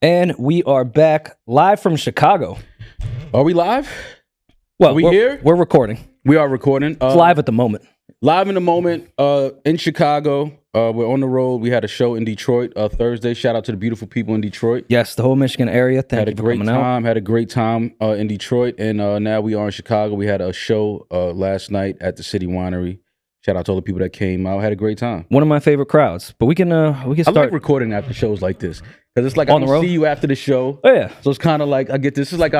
And we are back live from Chicago. Are we live? Well, are we here? We're recording. We are recording. It's live at the moment. Live in the moment in Chicago. We're on the road. We had a show in Detroit Thursday. Shout out to the beautiful people in Detroit. Yes, the whole Michigan area. Thank you for coming out. Had a great time in Detroit. And now we are in Chicago. We had a show last night at the City Winery. Shout out to all the people that came out. Had a great time. One of my favorite crowds. But we can start. I like recording after shows like this. Because it's like I don't see you after the show. Oh, yeah. So it's kind of like I get this. It's like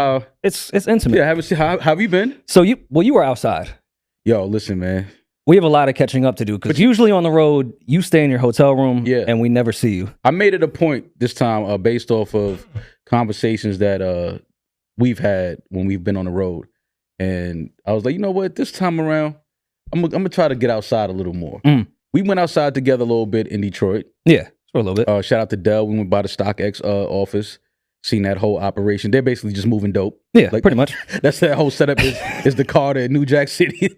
It's intimate. Yeah, how have you been? So you were outside. Yo, listen, man. We have a lot of catching up to do because usually on the road, you stay in your hotel room and we never see you. I made it a point this time based off of conversations that we've had when we've been on the road. And I was like, you know what? This time around, I'm going to try to get outside a little more. We went outside together a little bit in Detroit. Yeah, for a little bit. Shout out to Dell. We went by the StockX office. Seen that whole operation. They're basically just moving dope. Yeah, like, pretty much. That's that whole setup is the car to New Jack City.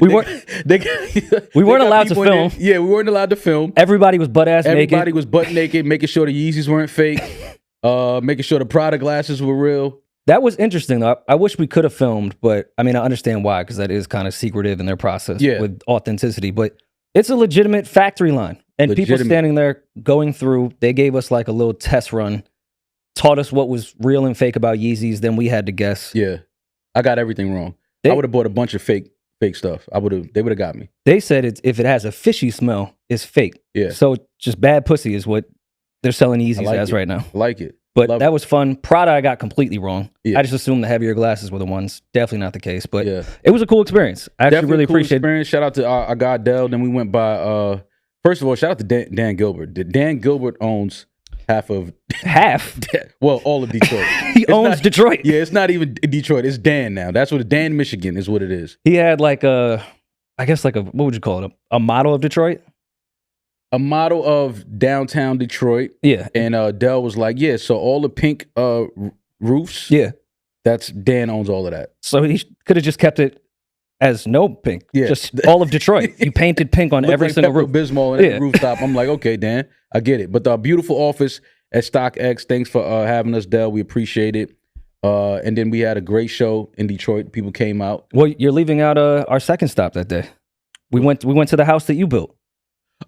We weren't allowed to film. Yeah, we weren't allowed to film. Everybody was butt ass naked. Everybody was butt naked, making sure the Yeezys weren't fake, making sure the Prada glasses were real. That was interesting, though. I wish we could have filmed, but I mean, I understand why, because that is kind of secretive in their process with authenticity. But it's a legitimate factory line. And people standing there going through, they gave us like a little test run, taught us what was real and fake about Yeezys, then we had to guess. Yeah. I got everything wrong. I would have bought a bunch of fake stuff. They would have got me. They said if it has a fishy smell, it's fake. Yeah. So just bad pussy is what they're selling Yeezys as right now. I like it. But that was fun. Prada, I got completely wrong. Yeah. I just assumed the heavier glasses were the ones. Definitely not the case. But it was a cool experience. I actually really appreciate it. Shout out to our guy Dell. Then we went by, first of all, shout out to Dan Gilbert. Dan Gilbert owns half? Well, all of Detroit. He owns Detroit. Yeah, it's not even Detroit. It's Dan now. That's what Dan, Michigan is what it is. He had like what would you call it? A model of Detroit? A model of downtown Detroit. Yeah. And Dell was like, yeah, so all the pink roofs. Yeah. That's Dan owns all of that. So he could have just kept it as no pink. Yeah. Just all of Detroit. You painted pink on every single roof. Bismol on every rooftop. I'm like, okay, Dan, I get it. But the beautiful office at StockX, thanks for having us, Dell. We appreciate it. And then we had a great show in Detroit. People came out. Well, you're leaving out our second stop that day. We went to the house that you built.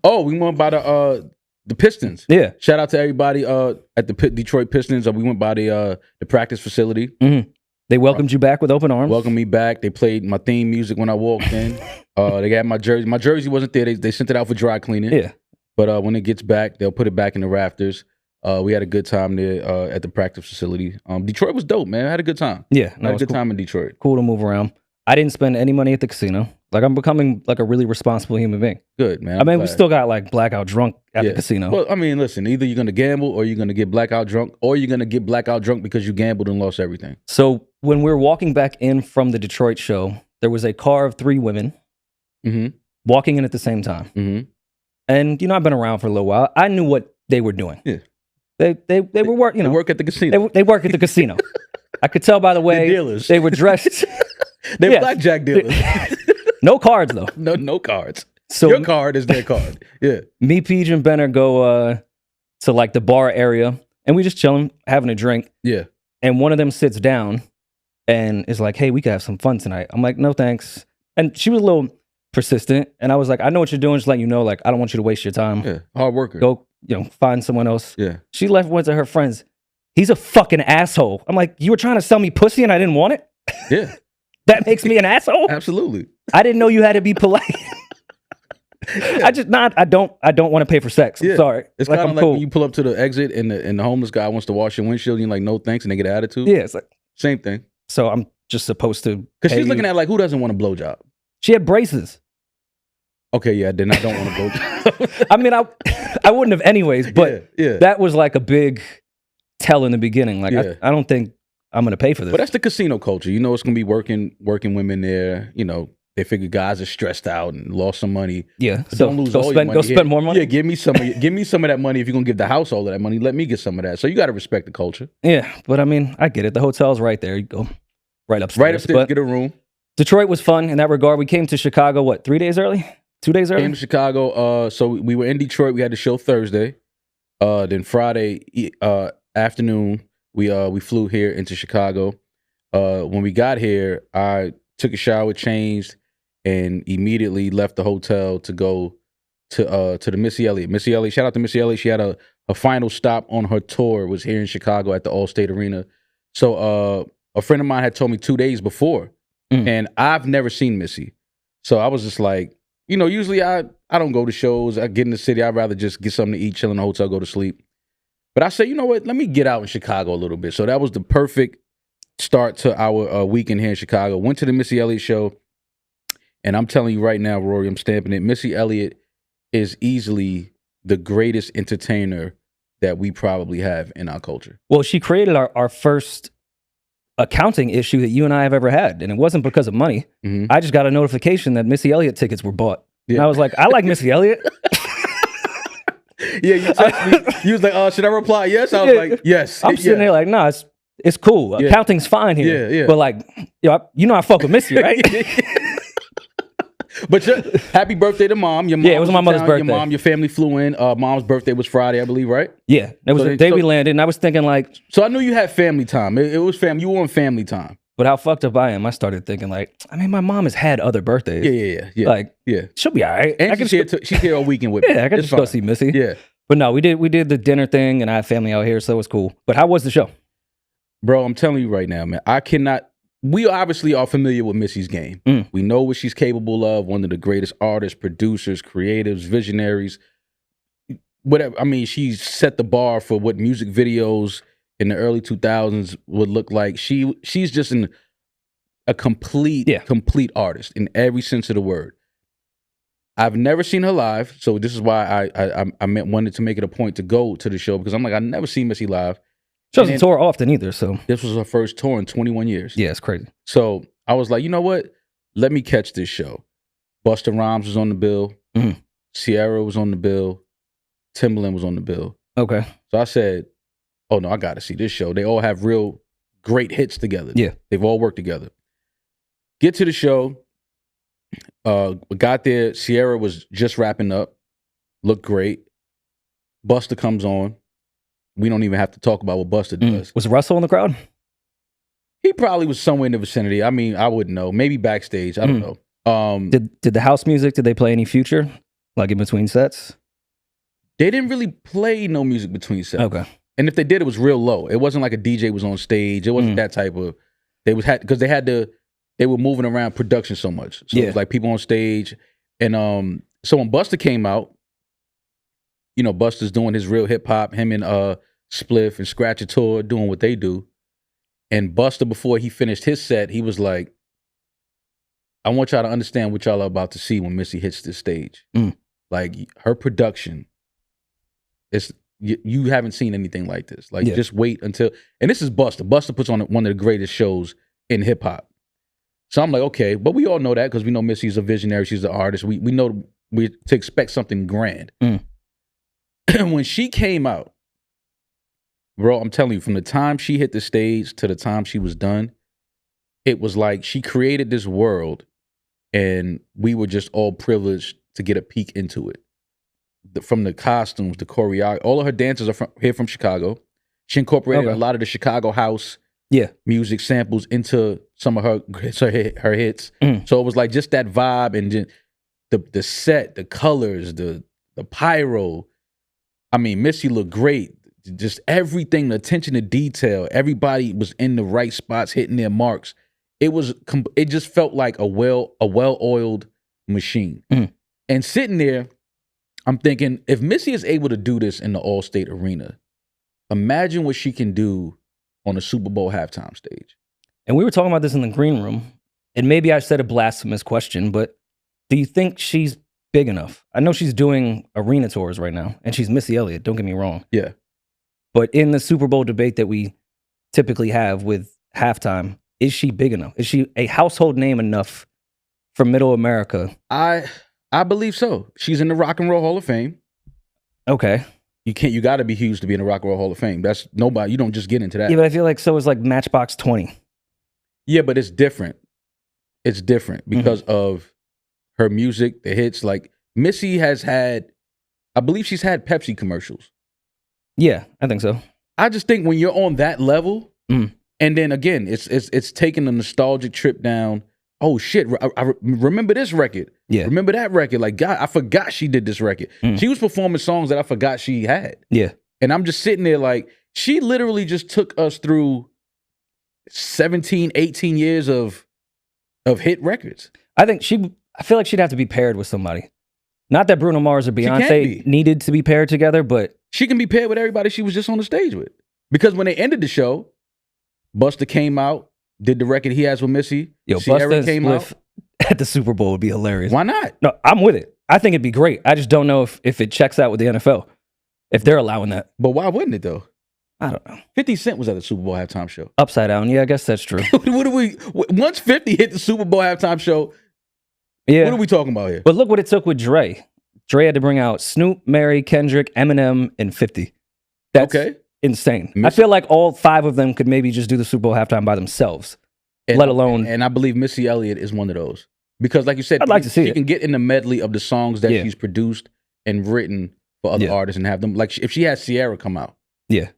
Oh, we went by the Pistons. Yeah. Shout out to everybody at the Detroit Pistons. We went by the practice facility. Mm-hmm. They welcomed you back with open arms. Welcomed me back. They played my theme music when I walked in. They got my jersey. My jersey wasn't there. They sent it out for dry cleaning. Yeah. But when it gets back, they'll put it back in the rafters. We had a good time there at the practice facility. Detroit was dope, man. I had a good time. Yeah. I had a good time in Detroit. Cool to move around. I didn't spend any money at the casino. Like, I'm becoming like a really responsible human being. Good, man. I mean, we still got like blackout drunk at the casino. Well, I mean, listen, either you're going to gamble or you're going to get blackout drunk, or you're going to get blackout drunk because you gambled and lost everything. So when we were walking back in from the Detroit show, there was a car of 3 women walking in at the same time. Mm-hmm. And, I've been around for a little while. I knew what they were doing. Yeah. They were working. They work at the casino. They work at the casino. I could tell by the way they were dressed. They're blackjack dealers. No cards though. No cards. So your card is their card. Yeah. Me, Peach, and Benner go to like the bar area, and we just chilling, having a drink. Yeah. And one of them sits down and is like, "Hey, we could have some fun tonight." I'm like, "No, thanks." And she was a little persistent, and I was like, "I know what you're doing. Just letting you know, like, I don't want you to waste your time. Yeah. Hard worker. Go, find someone else." Yeah. She went to her friends. He's a fucking asshole. I'm like, "You were trying to sell me pussy, and I didn't want it." Yeah. That makes me an asshole? Absolutely. I didn't know you had to be polite. I don't want to pay for sex. I'm sorry. It's kind of like when you pull up to the exit and the homeless guy wants to wash your windshield and you're like, no thanks, and they get an attitude. Yeah, it's like same thing. So I'm just supposed to because she's looking at like, who doesn't want a blowjob? She had braces. Okay, yeah, then I don't want a blowjob. I mean, I wouldn't have anyways, but that was like a big tell in the beginning. Like I don't think I'm going to pay for this. But that's the casino culture. It's going to be working women there. They figure guys are stressed out and lost some money. Yeah. So don't lose all your money. Go spend more money. Yeah, give me some of that money. If you're going to give the house all of that money, let me get some of that. So you got to respect the culture. Yeah, but I mean, I get it. The hotel's right there. You go right upstairs. Right upstairs, get a room. Detroit was fun in that regard. We came to Chicago, 3 days early? 2 days early? Came to Chicago. So we were in Detroit. We had the show Thursday. Then Friday afternoon, we flew here into Chicago. When we got here, I took a shower, changed, and immediately left the hotel to go to the Missy Elliott. Missy Elliott, shout out to Missy Elliott. She had a final stop on her tour, was here in Chicago at the Allstate Arena. So a friend of mine had told me 2 days before, and I've never seen Missy. So I was just like, usually I don't go to shows. I get in the city, I'd rather just get something to eat, chill in the hotel, go to sleep. But I said, you know what, let me get out in Chicago a little bit. So that was the perfect start to our weekend here in Chicago. Went to the Missy Elliott show, and I'm telling you right now, Rory, I'm stamping it. Missy Elliott is easily the greatest entertainer that we probably have in our culture. Well, she created our first accounting issue that you and I have ever had, and it wasn't because of money. I just got a notification that Missy Elliott tickets were bought. Yeah. And I was like, I like Missy Elliott. Yeah, you texted me. You was like, should I reply? Yes. I was like, yes. I'm sitting there like, nah, it's cool. Accounting's fine here. Yeah. But like, I fuck with Missy, right? But happy birthday to mom. Your mom it was my mother's birthday. Your family flew in. Mom's birthday was Friday, I believe, right? Yeah, that was the day we landed, and I was thinking like... So I knew you had family time. It was family. You were on family time. But how fucked up I am, I started thinking like, my mom has had other birthdays. Yeah. Like, she'll be all right. And she's here all weekend with me. Yeah, I can just go see Missy. Yeah. But no, we did the dinner thing, and I have family out here, so it was cool. But how was the show? Bro, I'm telling you right now, man, we obviously are familiar with Missy's game. We know what she's capable of. One of the greatest artists, producers, creatives, visionaries. Whatever. I mean, she's set the bar for what music videos in the early 2000s would look like. She's just a complete artist in every sense of the word. I've never seen her live, so this is why I wanted to make it a point to go to the show, because I'm like, I've never seen Missy live. She doesn't tour often either, so. This was her first tour in 21 years. Yeah, it's crazy. So I was like, you know what? Let me catch this show. Busta Rhymes was on the bill. Ciara was on the bill. Timbaland was on the bill. Okay. So I said, oh no, I got to see this show. They all have real great hits together. Yeah. They've all worked together. Get to the show. Got there. Ciara was just wrapping up. Looked great. Busta comes on. We don't even have to talk about what Busta does. Was Russell in the crowd? He probably was somewhere in the vicinity. I mean, I wouldn't know. Maybe backstage. I don't know. Did the house music, did they play any Future? Like in between sets? They didn't really play no music between sets. Okay. And if they did, it was real low. It wasn't like a DJ was on stage. It wasn't that type of... Because they were moving around production so much. So it was like people on stage. And so when Busta came out, Busta's doing his real hip hop, him and Spliff and Scratchator doing what they do. And Busta, before he finished his set, he was like, I want y'all to understand what y'all are about to see when Missy hits this stage. Like, her production, you haven't seen anything like this. Like, just wait until, and this is Busta. Busta puts on one of the greatest shows in hip hop. So I'm like, okay, but we all know that because we know Missy's a visionary. She's an artist. We know to expect something grand. When she came out, bro, I'm telling you, from the time she hit the stage to the time she was done, it was like she created this world, and we were just all privileged to get a peek into it. From the costumes, the choreography, all of her dancers are here from Chicago. She incorporated a lot of the Chicago house music samples into some of her hits. So it was like just that vibe, and the set, the colors, the pyro. I mean, Missy looked great. Just everything, the attention to detail. Everybody was in the right spots, hitting their marks. It just felt like a well-oiled machine. And sitting there, I'm thinking, if Missy is able to do this in the Allstate Arena, imagine what she can do on a Super Bowl halftime stage. And we were talking about this in the green room, and maybe I said a blasphemous question, but do you think she's big enough? I know she's doing arena tours right now, and she's Missy Elliott, don't get me wrong. Yeah. But in the Super Bowl debate that we typically have with halftime, is she big enough? Is she a household name enough for middle America? I believe so. She's in the Rock and Roll Hall of Fame. Okay. You got to be huge to be in the Rock and Roll Hall of Fame. That's nobody. You don't just get into that. Yeah, but I feel like so is like Matchbox 20. Yeah, but it's different. It's different because of her music, the hits. Like Missy has had, I believe she's had Pepsi commercials. Yeah, I think so. I just think when you're on that level, and then again, it's taking a nostalgic trip down. Oh shit! I remember this record. Yeah. Remember that record? Like, God, I forgot she did this record. She was performing songs that I forgot she had. Yeah. And I'm just sitting there like, she literally just took us through 17, 18 years of hit records. I feel like she'd have to be paired with somebody. Not that Bruno Mars or Beyonce needed to be paired together, but she can be paired with everybody she was just on the stage with. Because when they ended the show, Busta came out, did the record he has with Missy. Yo, Busta came out at the Super Bowl would be hilarious. Why not? No, I'm with it. I think it'd be great. I just don't know if it checks out with the NFL, if they're allowing that. But why wouldn't it though? I don't know. 50 Cent was at the Super Bowl halftime show. Upside down. Yeah, I guess that's true. Once 50 hit the Super Bowl halftime show, yeah. What are we talking about here? But look what it took with Dre. Dre had to bring out Snoop, Mary, Kendrick, Eminem, and 50. That's insane. I feel like all 5 of them could maybe just do the Super Bowl halftime by themselves, let alone. And I believe Missy Elliott is one of those. Because like you said, I'd like to see she can get in the medley of the songs that she's produced and written for other artists and have them. Like if she had Sierra come out. Yeah.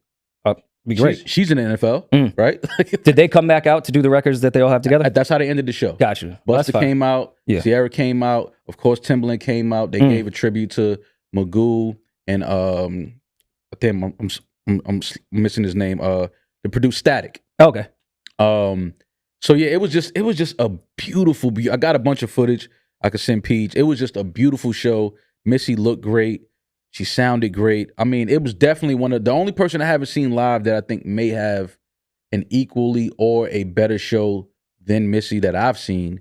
Be great. She's in the NFL, right? Did they come back out to do the records that they all have together? That's how they ended the show. Gotcha. Busta came out. Sierra came out. Of course, Timbaland came out. They gave a tribute to Magoo and damn, I'm missing his name. They produced Static. Okay. So yeah, it was just a beautiful. I got a bunch of footage I could send Peach. It was just a beautiful show. Missy looked great. She sounded great. I mean, it was definitely one of the only person I haven't seen live that I think may have an equally or a better show than Missy that I've seen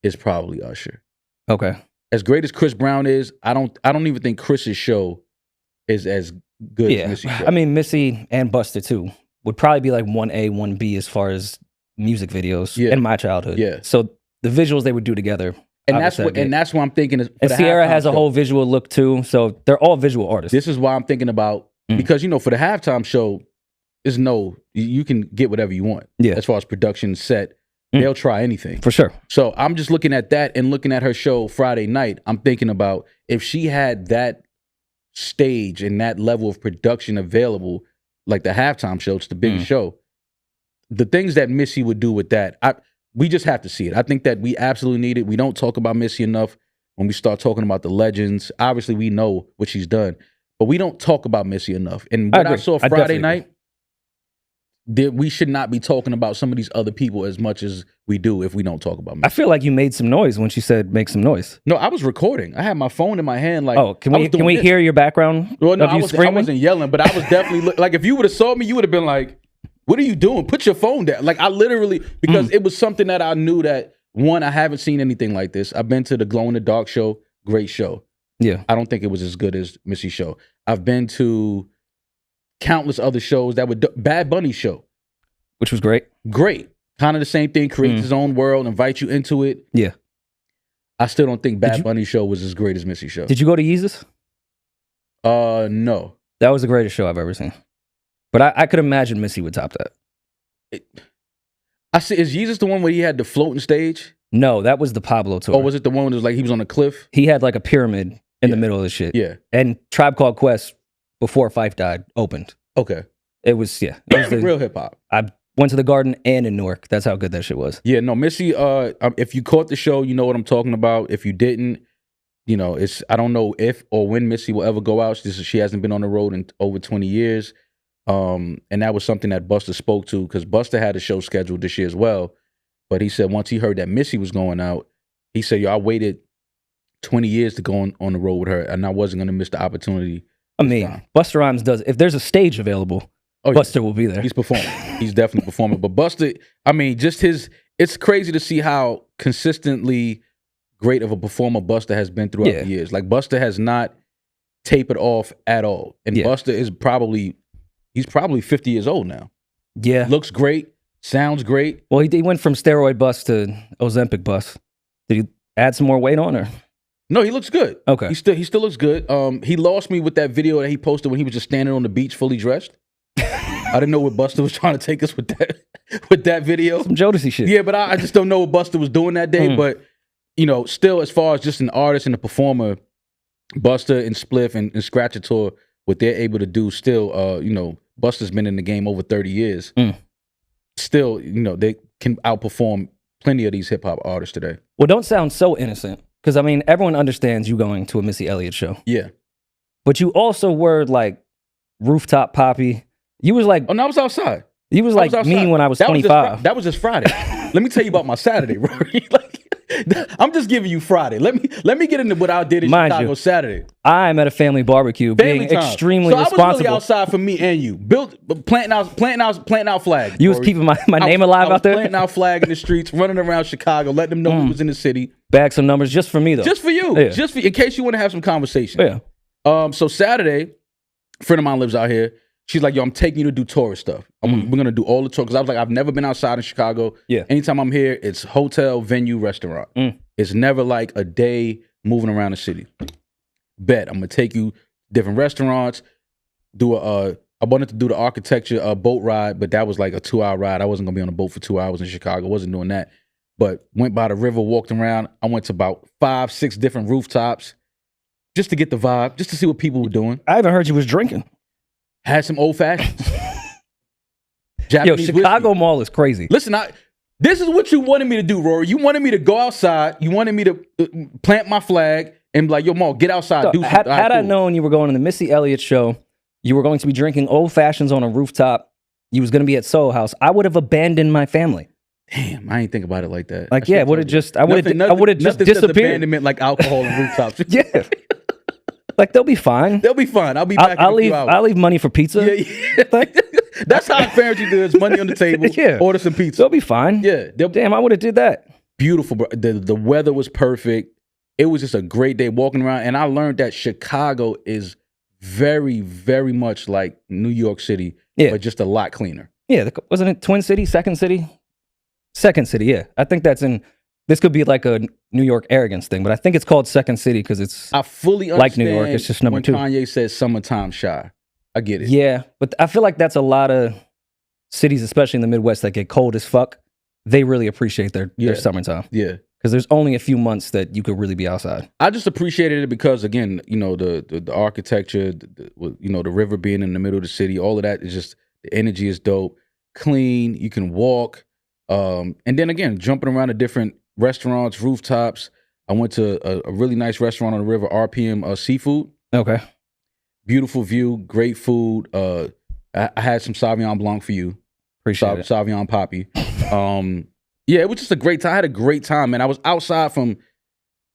is probably Usher. Okay. As great as Chris Brown is, I don't even think Chris's show is as good as Missy's show. I mean, Missy and Busta too would probably be like 1A, 1B as far as music videos in my childhood. Yeah. So the visuals they would do together. And that's what I'm thinking. And Sierra has a whole visual look too, so they're all visual artists. This is why I'm thinking about because for the halftime show, you can get whatever you want. Yeah. As far as production set, they'll try anything for sure. So I'm just looking at that and looking at her show Friday night. I'm thinking about if she had that stage and that level of production available, like the halftime show, it's the biggest show. The things that Missy would do with that, we just have to see it. I think that we absolutely need it. We don't talk about Missy enough when we start talking about the legends. Obviously, we know what she's done, but we don't talk about Missy enough. And what I saw Friday night, we should not be talking about some of these other people as much as we do if we don't talk about Missy. I feel like you made some noise when she said make some noise. No, I was recording. I had my phone in my hand. Like, oh, can we hear your background? Well, no, of you screaming? I wasn't yelling, but I was definitely like, if you would have saw me, you would have been like, what are you doing? Put your phone down. Like I literally, because it was something that I knew that, one, I haven't seen anything like this. I've been to the Glow in the Dark show. Great show. Yeah. I don't think it was as good as Missy's show. I've been to countless other shows that were Bad Bunny show. Which was great. Great. Kind of the same thing. Creates his own world, invite you into it. Yeah. I still don't think Bad Bunny show was as great as Missy's show. Did you go to Yeezus? No. That was the greatest show I've ever seen. But I could imagine Missy would top that. I see. Is Yeezus the one where he had the floating stage? No, that was the Pablo tour. Oh, was it the one that was like he was on a cliff? He had like a pyramid in the middle of the shit. Yeah. And Tribe Called Quest, before Phife died, opened. Okay. It was, It was real hip hop. I went to the Garden and in Newark. That's how good that shit was. Yeah, no, Missy, if you caught the show, you know what I'm talking about. If you didn't, I don't know if or when Missy will ever go out. She hasn't been on the road in over 20 years. And that was something that Busta spoke to because Busta had a show scheduled this year as well. But he said once he heard that Missy was going out, he said, yo, I waited 20 years to go on the road with her and I wasn't going to miss the opportunity. I mean, Busta Rhymes does, if there's a stage available, Busta will be there. He's performing. He's definitely performing. But Busta, I mean, it's crazy to see how consistently great of a performer Busta has been throughout the years. Like Busta has not tapered off at all. And Busta is he's probably 50 years old now. Yeah. Looks great. Sounds great. Well, he went from steroid bust to Ozempic bust. Did he add some more weight on or? No, he looks good. Okay. He still looks good. He lost me with that video that he posted when he was just standing on the beach fully dressed. I didn't know where Busta was trying to take us with that video. Some Jodeci shit. Yeah, but I just don't know what Busta was doing that day. But, still as far as just an artist and a performer, Busta and Spliff and Scratchator, what they're able to do still, Busta's been in the game over 30 years. Still, they can outperform plenty of these hip hop artists today. Well, don't sound so innocent, because I mean, everyone understands you going to a Missy Elliott show. Yeah. But you also were like rooftop poppy. You was like, oh no, I was outside. You was like me when I was 25. That was just Friday. Let me tell you about my Saturday, Rory. I'm just giving you Friday. Let me get into what I did in Chicago Saturday. I'm at a family barbecue, being extremely responsible. I was really outside for me and you, planting out flags. You was keeping my name alive out there. Planting out flag in the streets, running around Chicago, letting them know who was in the city. Bag some numbers just for me though. Just for you, in case you want to have some conversation. Yeah. So Saturday, a friend of mine lives out here. She's like, yo, I'm taking you to do tourist stuff. We're going to do all the tour. Because I was like, I've never been outside in Chicago. Yeah. Anytime I'm here, it's hotel, venue, restaurant. It's never like a day moving around the city. Bet. I'm going to take you different restaurants. I wanted to do the architecture boat ride, but that was like a 2-hour ride. I wasn't going to be on a boat for 2 hours in Chicago. I wasn't doing that. But went by the river, walked around. I went to about 5-6 different rooftops just to get the vibe, just to see what people were doing. I haven't heard you was drinking. Had some old fashions. Yo, Chicago whiskey. Mall is crazy. Listen, this is what you wanted me to do, Rory. You wanted me to go outside. You wanted me to plant my flag and be like, yo, Mall, get outside. So, do something. Had I known you were going to the Missy Elliott show, you were going to be drinking old fashions on a rooftop, you was going to be at Soho House, I would have abandoned my family. Damn, I ain't think about it like that. Like, yeah, I would have just disappeared. Abandonment like alcohol and rooftops. Yeah. Like, they'll be fine. They'll be fine. I'll be back in a few hours. I'll leave money for pizza. Yeah. That's how parents do is money on the table. Yeah. Order some pizza. They'll be fine. Yeah. Damn, I would have did that. Beautiful, bro. The weather was perfect. It was just a great day walking around. And I learned that Chicago is very, very much like New York City, but just a lot cleaner. Yeah. Wasn't it Twin City? Second City? Second City, yeah. I think that's in... This could be like a New York arrogance thing, but I think it's called Second City because it's I fully like New York. It's just number two. Kanye says summertime shy. I get it. Yeah, but I feel like that's a lot of cities, especially in the Midwest, that get cold as fuck. They really appreciate their summertime. Yeah. Because there's only a few months that you could really be outside. I just appreciated it because, again, the architecture, the river being in the middle of the city, all of that is just, the energy is dope, clean, you can walk. And then again, jumping around to different restaurants, rooftops. I went to a really nice restaurant on the river, RPM Seafood. Okay. Beautiful view, great food. I had some Sauvignon Blanc for you. Appreciate it. Sauvignon Poppy. Yeah, it was just a great time. I had a great time, man. I was outside from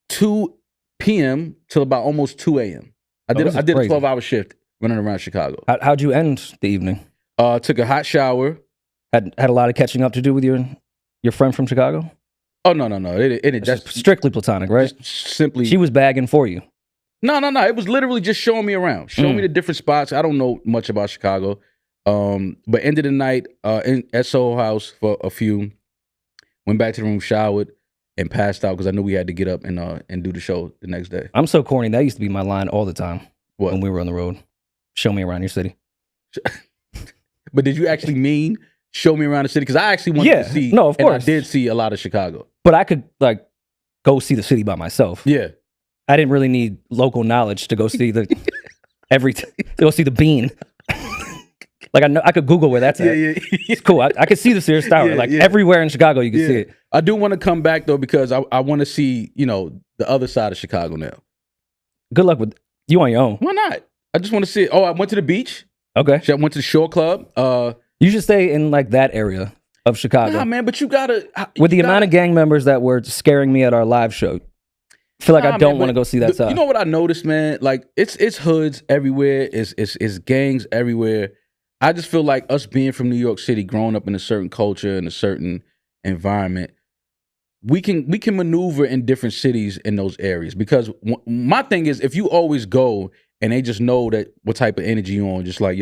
2 p.m. till about almost 2 a.m. I did a 12-hour shift running around Chicago. How'd you end the evening? Took a hot shower. Had a lot of catching up to do with your friend from Chicago? Oh, no. That's strictly platonic, right? Simply. She was bagging for you. No. It was literally just showing me around, showing me the different spots. I don't know much about Chicago. But ended the night at Soho House for a few. Went back to the room, showered, and passed out because I knew we had to get up and do the show the next day. I'm so corny. That used to be my line all the time. What? When we were on the road. Show me around your city. But did you actually mean show me around the city? Because I actually wanted to see. No, of course. And I did see a lot of Chicago. But I could go see the city by myself. Yeah. I didn't really need local knowledge to go see the bean. Like I could Google where that's at. Yeah. It's cool. I could see the Sears Tower. Everywhere in Chicago you can see it. I do want to come back though because I want to see, the other side of Chicago now. Good luck with you on your own. Why not? I just want to see it. Oh, I went to the beach. Okay. I went to the Shore Club. You should stay in that area of Chicago. Nah, man, but you gotta with the amount of gang members that were scaring me at our live show. I feel like I don't want to go see that side. You know what I noticed, man? Like it's hoods everywhere. It's gangs everywhere. I just feel like us being from New York City, growing up in a certain culture and a certain environment, we can maneuver in different cities in those areas. Because my thing is, if you always go and they just know that what type of energy you on, just like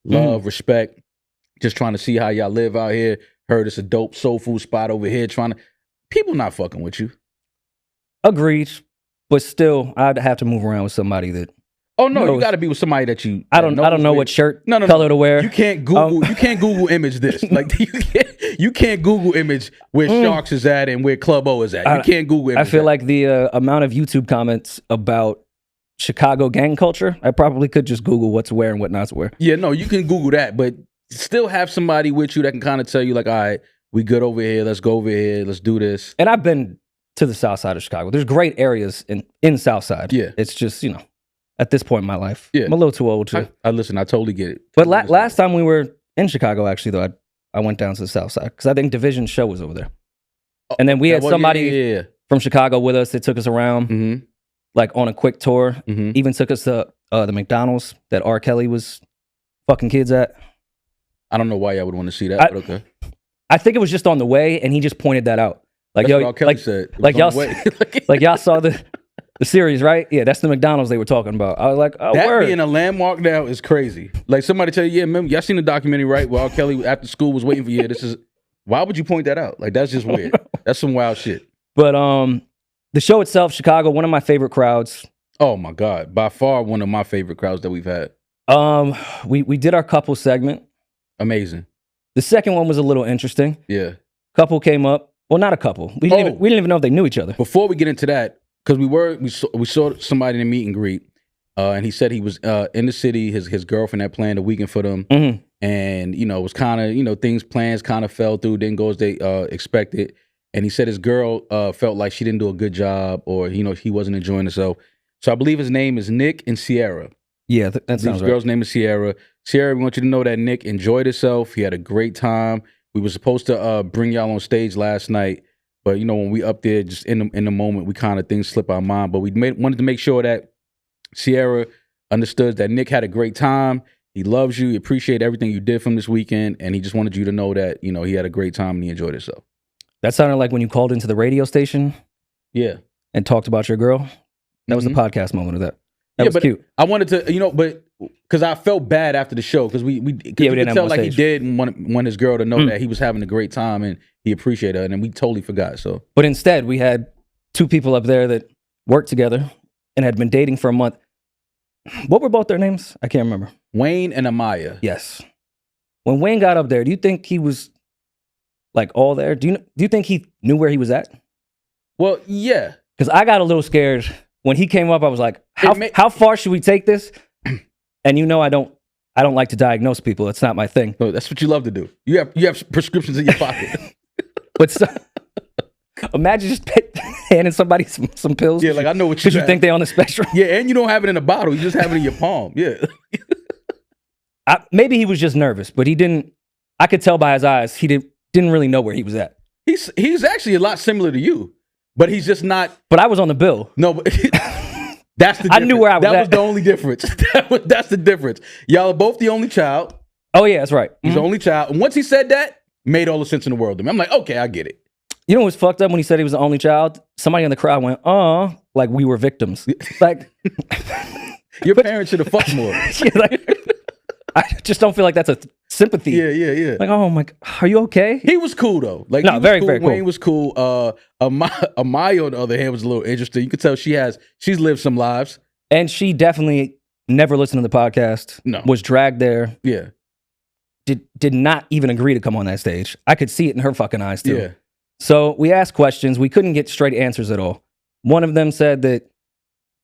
love, respect, just trying to see how y'all live out here. Heard it's a dope soul food spot over here. People not fucking with you. Agreed, but still, I'd have to move around with somebody that. Oh no, you got to be with somebody that you. I don't know what shirt color to wear. You can't Google. You can't Google image this. Like you can't Google image where Sharks is at and where Club O is at. You can't Google image. I feel like the amount of YouTube comments about Chicago gang culture, I probably could just Google what to wear and what not to wear. Yeah, no, you can Google that, but still have somebody with you that can kind of tell you like, all right, we good over here. Let's go over here. Let's do this. And I've been to the south side of Chicago. There's great areas in Southside. Yeah. It's just, at this point in my life, I'm a little too old to. I listen, I totally get it. But last time we were in Chicago, actually, though, I went down to the south side because I think Division's show was over there. And then we had somebody from Chicago with us that took us around, like on a quick tour. Even took us to the McDonald's that R. Kelly was fucking kids at. I don't know why y'all would want to see that, but okay. I think it was just on the way, and he just pointed that out. Like, that's what R. Kelly said. Like y'all saw the series, right? Yeah, that's the McDonald's they were talking about. I was like, oh, that word. Being a landmark now is crazy. Like somebody tell you, yeah, remember, y'all seen the documentary, right? Where R. Kelly after school was waiting for you. Why would you point that out? Like, that's just weird. That's some wild shit. But the show itself, Chicago, one of my favorite crowds. Oh my God. By far one of my favorite crowds that we've had. We did our couple segment. Amazing. The second one was a little interesting. Yeah. Couple came up. Well, not a couple. We didn't even know if they knew each other. Before we get into that, because we saw somebody in a meet and greet, and he said he was in the city. His girlfriend had planned a weekend for them, and it was kind of plans kind of fell through, didn't go as they expected. And he said his girl felt like she didn't do a good job, or he wasn't enjoying himself. So I believe his name is Nick and Sierra. Yeah, that sounds right. His girl's name is Sierra. Sierra, we want you to know that Nick enjoyed himself. He had a great time. We were supposed to bring y'all on stage last night, but when we up there, just in the moment, we kind of things slip our mind. But we wanted to make sure that Sierra understood that Nick had a great time. He loves you. He appreciated everything you did from this weekend, and he just wanted you to know that he had a great time and he enjoyed himself. That sounded like when you called into the radio station, and talked about your girl. That was the podcast moment of that. That was cute. I wanted to, but because I felt bad after the show because we could tell like he did want his girl to know that he was having a great time and he appreciated her, and we totally forgot. So, but instead we had two people up there that worked together and had been dating for a month. What were both their names? I can't remember. Wayne and Amaya. Yes. When Wayne got up there, do you think he was like all there? Do you think he knew where he was at? Well, yeah. Because I got a little scared when he came up. I was like, how far should we take this? And I don't like to diagnose people. It's not my thing. No, that's what you love to do. You have prescriptions in your pocket. But imagine just handing somebody some pills. Yeah, like I know what because you think they're on the spectrum. Yeah, and you don't have it in a bottle. You just have it in your palm. Yeah. Maybe he was just nervous, but he didn't. I could tell by his eyes he didn't really know where he was at. He's actually a lot similar to you, but he's just not. But I was on the bill. No, but. That's the difference. I knew where I was at. That was the only difference. That's the difference. Y'all are both the only child. Oh, yeah, that's right. He's the only child. And once he said that, made all the sense in the world to me. I'm like, okay, I get it. You know what's fucked up when he said he was the only child? Somebody in the crowd went, like we were victims. Like, your parents should have fucked more. I just don't feel like that's a sympathy. Yeah. Like, oh my God, are you okay? He was cool though. Like, no, very, very cool. Wayne was cool. Amaya, on the other hand, was a little interesting. You could tell she's lived some lives. And she definitely never listened to the podcast. No. Was dragged there. Yeah. Did not even agree to come on that stage. I could see it in her fucking eyes too. Yeah. So we asked questions. We couldn't get straight answers at all. One of them said that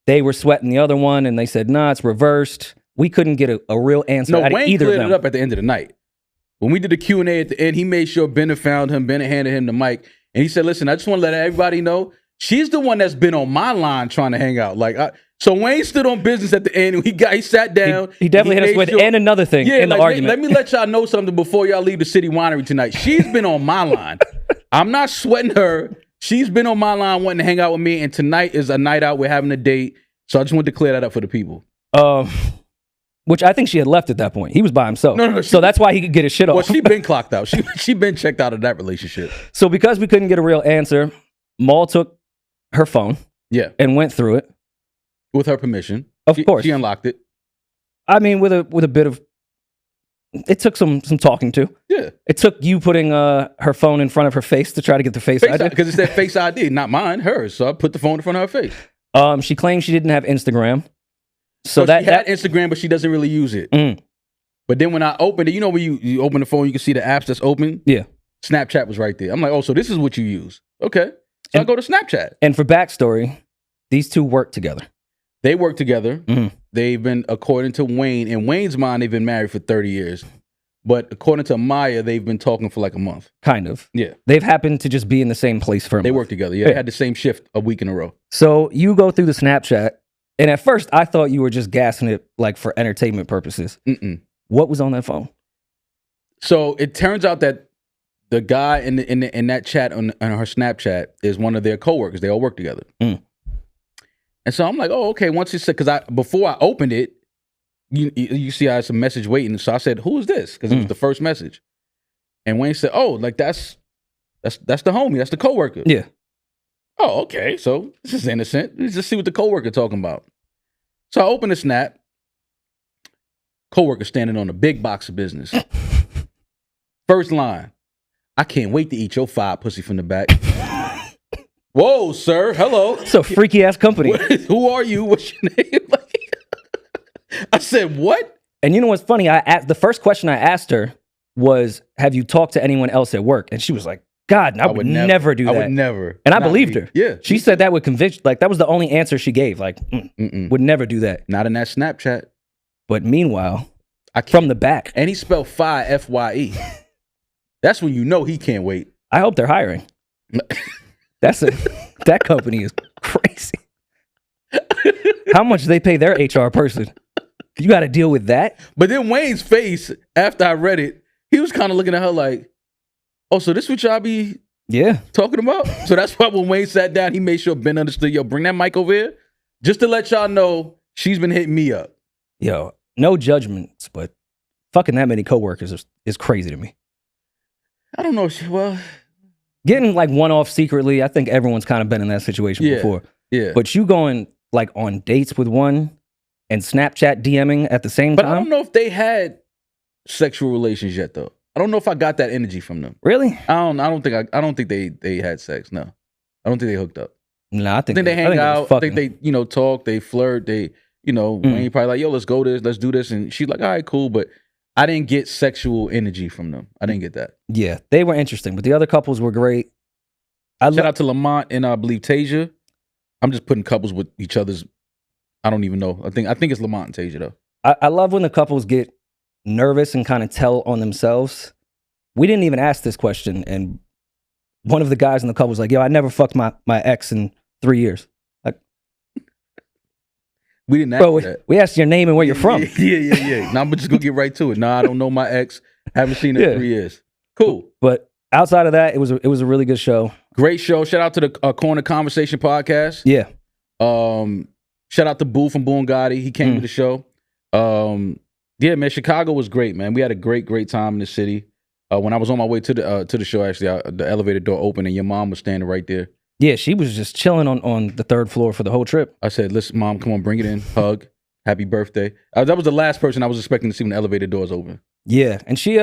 they were sweating the other one, and they said, nah, it's reversed. We couldn't get a real answer out of Wayne either of them. cleared it up at the end of the night. When we did the Q&A at the end, he made sure Bennett found him. Bennett handed him the mic, and he said, listen, I just want to let everybody know, she's the one that's been on my line trying to hang out. So Wayne stood on business at the end, and he sat down. He definitely hit us with, and another thing in the argument. Let me let y'all know something before y'all leave the City Winery tonight. She's been on my line. I'm not sweating her. She's been on my line wanting to hang out with me, and tonight is a night out. We're having a date. So I just wanted to clear that up for the people. Which I think she had left at that point. He was by himself. No. So that's why he could get his shit off. Well, she been clocked out. She been checked out of that relationship. So because we couldn't get a real answer, Maul took her phone. Yeah. And went through it. With her permission. Of course. She unlocked it. I mean, with a bit of... It took some talking to. Yeah. It took you putting her phone in front of her face to try to get the face ID. Because it said face ID, not mine, hers. So I put the phone in front of her face. She claimed she didn't have Instagram. So she had Instagram, but she doesn't really use it. But then when I opened it, when you open the phone, you can see the apps that's open. Yeah. Snapchat was right there. I'm like, oh, so this is what you use. Okay. So I go to Snapchat. And for backstory, these two work together. They work together. Mm-hmm. They've been, according to Wayne, in Wayne's mind, they've been married for 30 years. But according to Maya, they've been talking for like a month. Kind of. Yeah. They've happened to just be in the same place for a month. They work together. Yeah. They had the same shift a week in a row. So you go through the Snapchat, and at first I thought you were just gassing it like for entertainment purposes. Mm-mm. What was on that phone? So it turns out that the guy in that chat on her Snapchat is one of their coworkers. They all work together. Mm. And so I'm like, oh, okay. Once he said, because before I opened it, you see I had some message waiting. So I said, who is this? Because it was the first message. And Wayne said, oh, like that's the homie. That's the coworker. Yeah. Oh, okay. So this is innocent. Let's just see what the coworker talking about. So I open the Snap. Coworker standing on a big box of business. First line. I can't wait to eat your fried pussy from the back. Whoa, sir. Hello. It's a freaky ass company. Who are you? What's your name? I said, what? And you know what's funny? The first question I asked her was, have you talked to anyone else at work? And she was like, God, I would never do that. I would never. And I believed her. Yeah. She said that with conviction. Like, that was the only answer she gave. Like, would never do that. Not in that Snapchat. But meanwhile, from the back. And he spelled FYE, F-Y-E. That's when you know he can't wait. I hope they're hiring. That company is crazy. How much do they pay their HR person? You got to deal with that. But then Wayne's face, after I read it, he was kind of looking at her like, oh, so this what y'all be talking about? So that's why when Wayne sat down, he made sure Ben understood, yo, bring that mic over here. Just to let y'all know, she's been hitting me up. Yo, no judgments, but fucking that many coworkers is crazy to me. I don't know. Well, getting like one off secretly, I think everyone's kind of been in that situation before. Yeah. But you going like on dates with one and Snapchat DMing at the same time? But I don't know if they had sexual relations yet, though. I don't know if I got that energy from them. Really? I don't think they had sex. No, I don't think they hooked up. No, I think they hang out. I think they talk. They flirt. They Wayne probably like, yo, let's go let's do this, and she's like, all right, cool, but I didn't get sexual energy from them. I didn't get that. Yeah, they were interesting, but the other couples were great. Shout out to Lamont and I believe Tasia. I'm just putting couples with each other's. I don't even know. I think it's Lamont and Tasia though. I love when the couples get nervous and kind of tell on themselves. We didn't even ask this question, and one of the guys in the couple was like, yo, I never fucked my ex in 3 years. Like, we didn't ask that. We asked your name and where you're from. Yeah. Now I'm just gonna get right to it. Nah, I don't know my ex. Haven't seen her in 3 years. Cool. But outside of that, it was a really good show. Great show. Shout out to the Corner Conversation podcast. Yeah. Shout out to Boo from Boo and Gotti. He came to the show. Yeah, man. Chicago was great, man. We had a great time in the city. When I was on my way to the show, actually, the elevator door opened and your mom was standing right there. Yeah, she was just chilling on the third floor for the whole trip. I said, listen, Mom, come on, bring it in. Hug. Happy birthday. That was the last person I was expecting to see when the elevator doors open. Yeah, and she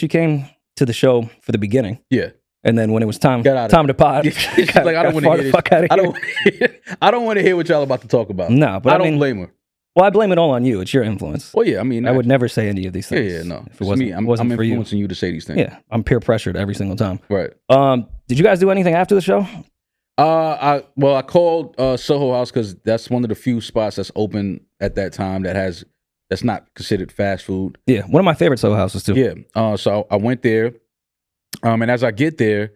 came to the show for the beginning. Yeah. And then when it was time to pod, she's like, I don't want to hear this. I don't want to hear what y'all about to talk about. No, but I don't blame her. Well, I blame it all on you. It's your influence. Well, yeah, I mean, I would never say any of these things. Yeah, no. If it wasn't, me. I'm influencing you to say these things. Yeah, I'm peer pressured every single time. Right. Did you guys do anything after the show? I called Soho House because that's one of the few spots that's open at that time that's not considered fast food. Yeah, one of my favorite Soho Houses too. Yeah. So I went there, and as I get there,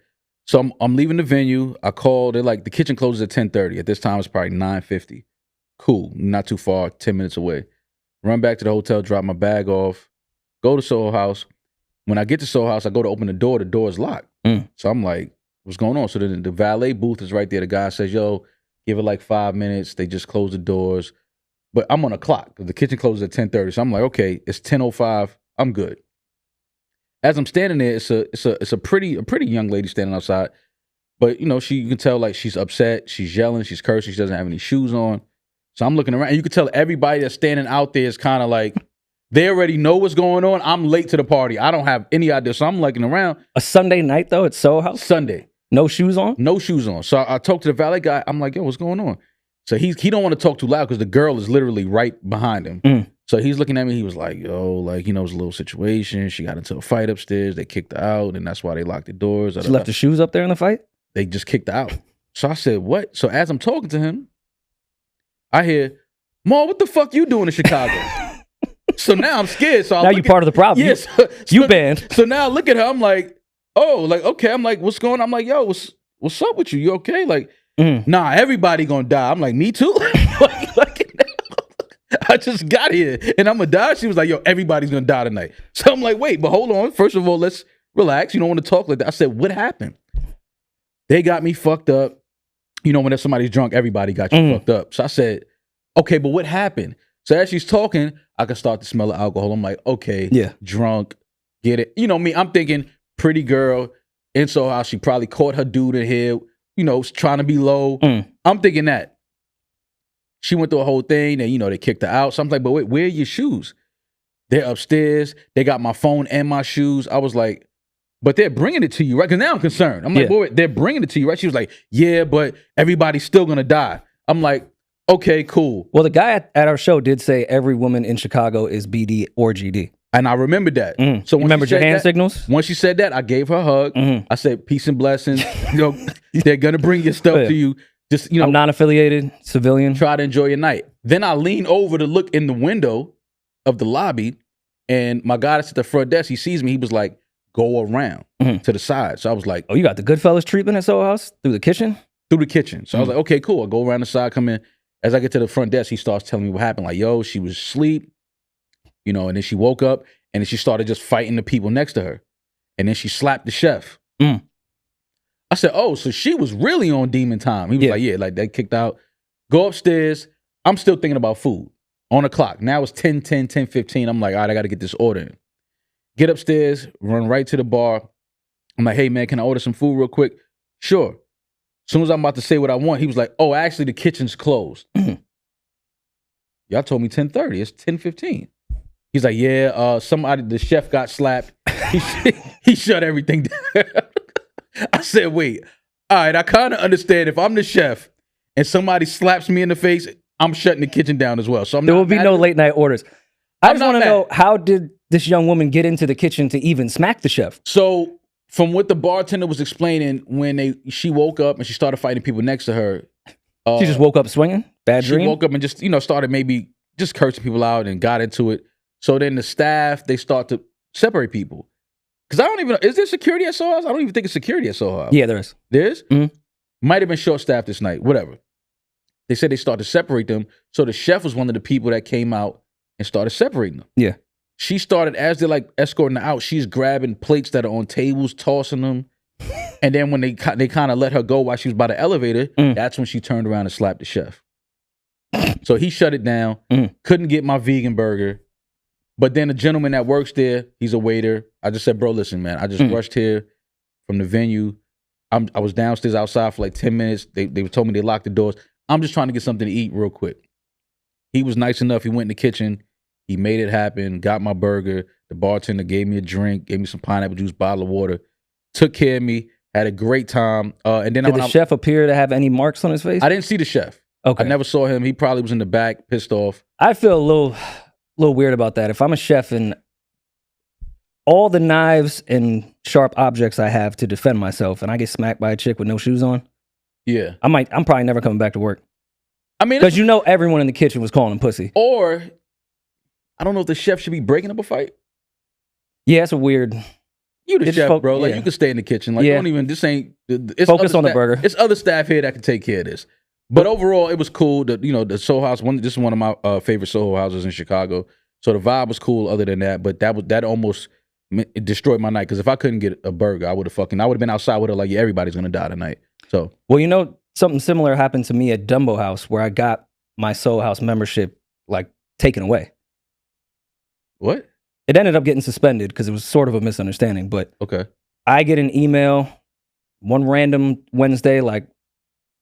so I'm leaving the venue. I called. They're like, the kitchen closes at 10:30. At this time, it's probably 9:50. Cool, not too far, 10 minutes away. Run back to the hotel, drop my bag off, go to Soho House. When I get to Soho House, I go to open the door is locked. So I'm like, what's going on? So the valet booth is right there. The guy says, yo, give it like 5 minutes. They just close the doors. But I'm on a clock because the kitchen closes at 10:30. So I'm like, okay, it's 10:05. I'm good. As I'm standing there, it's a pretty young lady standing outside. But you can tell like she's upset, she's yelling, she's cursing, she doesn't have any shoes on. So I'm looking around, and you can tell everybody that's standing out there is kind of like, they already know what's going on. I'm late to the party. I don't have any idea. So I'm looking around. A Sunday night, though, at Soho House? Sunday. No shoes on? No shoes on. So I talked to the valet guy. I'm like, yo, what's going on? So he don't want to talk too loud because the girl is literally right behind him. So he's looking at me. He was like, yo, like, it was a little situation. She got into a fight upstairs. They kicked her out, and that's why they locked the doors. She left the shoes up there in the fight? They just kicked her out. So I said, what? So as I'm talking to him, I hear, Ma, what the fuck you doing in Chicago? So now I'm scared. So now you're part of the problem. Yes. You banned. So now I look at her. I'm like, oh, like, okay. I'm like, what's going on? I'm like, yo, what's up with you? You okay? Like, nah, everybody gonna die. I'm like, me too? I just got here and I'm gonna die. She was like, yo, everybody's gonna die tonight. So I'm like, wait, but hold on. First of all, let's relax. You don't want to talk like that. I said, what happened? They got me fucked up. You know, when somebody's drunk, everybody got you fucked up. So I said, okay, but what happened? So as she's talking, I can start to smell the alcohol. I'm like, okay, drunk, get it. You know me, I'm thinking pretty girl in Soho House. She probably caught her dude in here, you know, trying to be low. I'm thinking that. She went through a whole thing and, you know, they kicked her out. So I'm like, but wait, where are your shoes? They're upstairs. They got my phone and my shoes. I was like, but they're bringing it to you, right? Because now I'm concerned. I'm like, boy, they're bringing it to you, right? She was like, yeah, but everybody's still going to die. I'm like, okay, cool. Well, the guy at our show did say every woman in Chicago is BD or GD. And I remembered that. So remember your hand signals? Once she said that, I gave her a hug. I said, peace and blessings. You know, they're going to bring your stuff to you. Just, you know, I'm non-affiliated, civilian. Try to enjoy your night. Then I lean over to look in the window of the lobby, and my guy that's at the front desk, he sees me. He was like, go around to the side. So I was like, oh, you got the Goodfellas treatment at Soho House? Through the kitchen? Through the kitchen. So I was like, okay, cool. I go around the side, come in. As I get to the front desk, he starts telling me what happened. Like, yo, she was asleep, you know, and then she woke up, and then she started just fighting the people next to her. And then she slapped the chef. I said, oh, so she was really on demon time. He was like, yeah, like they kicked out. Go upstairs. I'm still thinking about food on the clock. Now it's 10:15. I'm like, all right, I got to get this order in. Get upstairs, run right to the bar. I'm like, hey, man, can I order some food real quick? Sure. As soon as I'm about to say what I want, he was like, oh, actually, the kitchen's closed. Y'all told me 10:30. It's 10:15. He's like, yeah, the chef got slapped. He shut everything down. I said, wait, all right, I kind of understand if I'm the chef and somebody slaps me in the face, I'm shutting the kitchen down as well. So there will be no late night orders. I just want to know, how did this young woman get into the kitchen to even smack the chef? So from what the bartender was explaining, when she woke up and she started fighting people next to her. She just woke up swinging? Bad dream? She woke up and just, you know, started maybe just cursing people out and got into it. So then the staff, they start to separate people. Because I don't even know, is there security at Soho House? I don't even think it's security at Soho House. Yeah, there is. There is? Might have been short-staffed this night, whatever. They said they started to separate them. So the chef was one of the people that came out and started separating them. Yeah. She started, as they're like escorting her out, she's grabbing plates that are on tables, tossing them. And then when they kind of let her go while she was by the elevator, that's when she turned around and slapped the chef. So he shut it down, couldn't get my vegan burger. But then the gentleman that works there, he's a waiter. I just said, bro, listen, man, I just rushed here from the venue. I was downstairs outside for like 10 minutes. They told me they locked the doors. I'm just trying to get something to eat real quick. He was nice enough. He went in the kitchen. He made it happen, got my burger. The bartender gave me a drink, gave me some pineapple juice, bottle of water, took care of me, had a great time. And then Did the chef appear to have any marks on his face? I didn't see the chef. Okay. I never saw him. He probably was in the back, pissed off. I feel a little weird about that. If I'm a chef and all the knives and sharp objects I have to defend myself and I get smacked by a chick with no shoes on, I'm probably never coming back to work. I mean, because you know everyone in the kitchen was calling him pussy. Or I don't know if the chef should be breaking up a fight. Yeah, it's a weird. You the chef, bro. Like you can stay in the kitchen. Like don't even. This ain't. It's focus on the burger. It's other staff here that can take care of this. But overall, it was cool. The Soho House. This is one of my favorite Soho houses in Chicago. So the vibe was cool. Other than that, but that almost destroyed my night. Because if I couldn't get a burger, I would have been outside with her. Like, yeah, everybody's gonna die tonight. So something similar happened to me at Dumbo House, where I got my Soho House membership like taken away. What? It ended up getting suspended because it was sort of a misunderstanding. But okay, I get an email one random Wednesday like,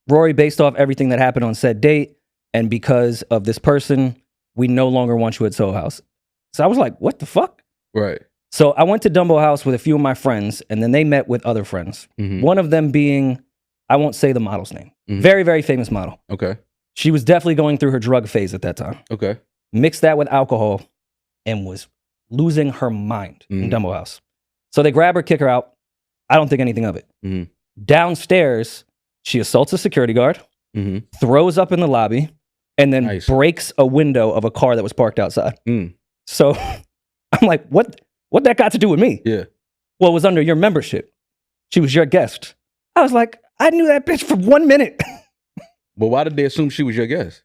Rory, based off everything that happened on said date, and because of this person, we no longer want you at Soho House. So I was like, what the fuck? Right. So I went to Dumbo House with a few of my friends, and then they met with other friends. One of them being, I won't say the model's name. Very, very famous model. Okay. She was definitely going through her drug phase at that time. Okay. Mixed that with alcohol and was losing her mind in Dumbo House. So they grab her, kick her out. I don't think anything of it. Downstairs, she assaults a security guard, throws up in the lobby, and then breaks a window of a car that was parked outside. So I'm like, what that got to do with me? Yeah. Well, it was under your membership. She was your guest. I was like, I knew that bitch for 1 minute. Well, why did they assume she was your guest?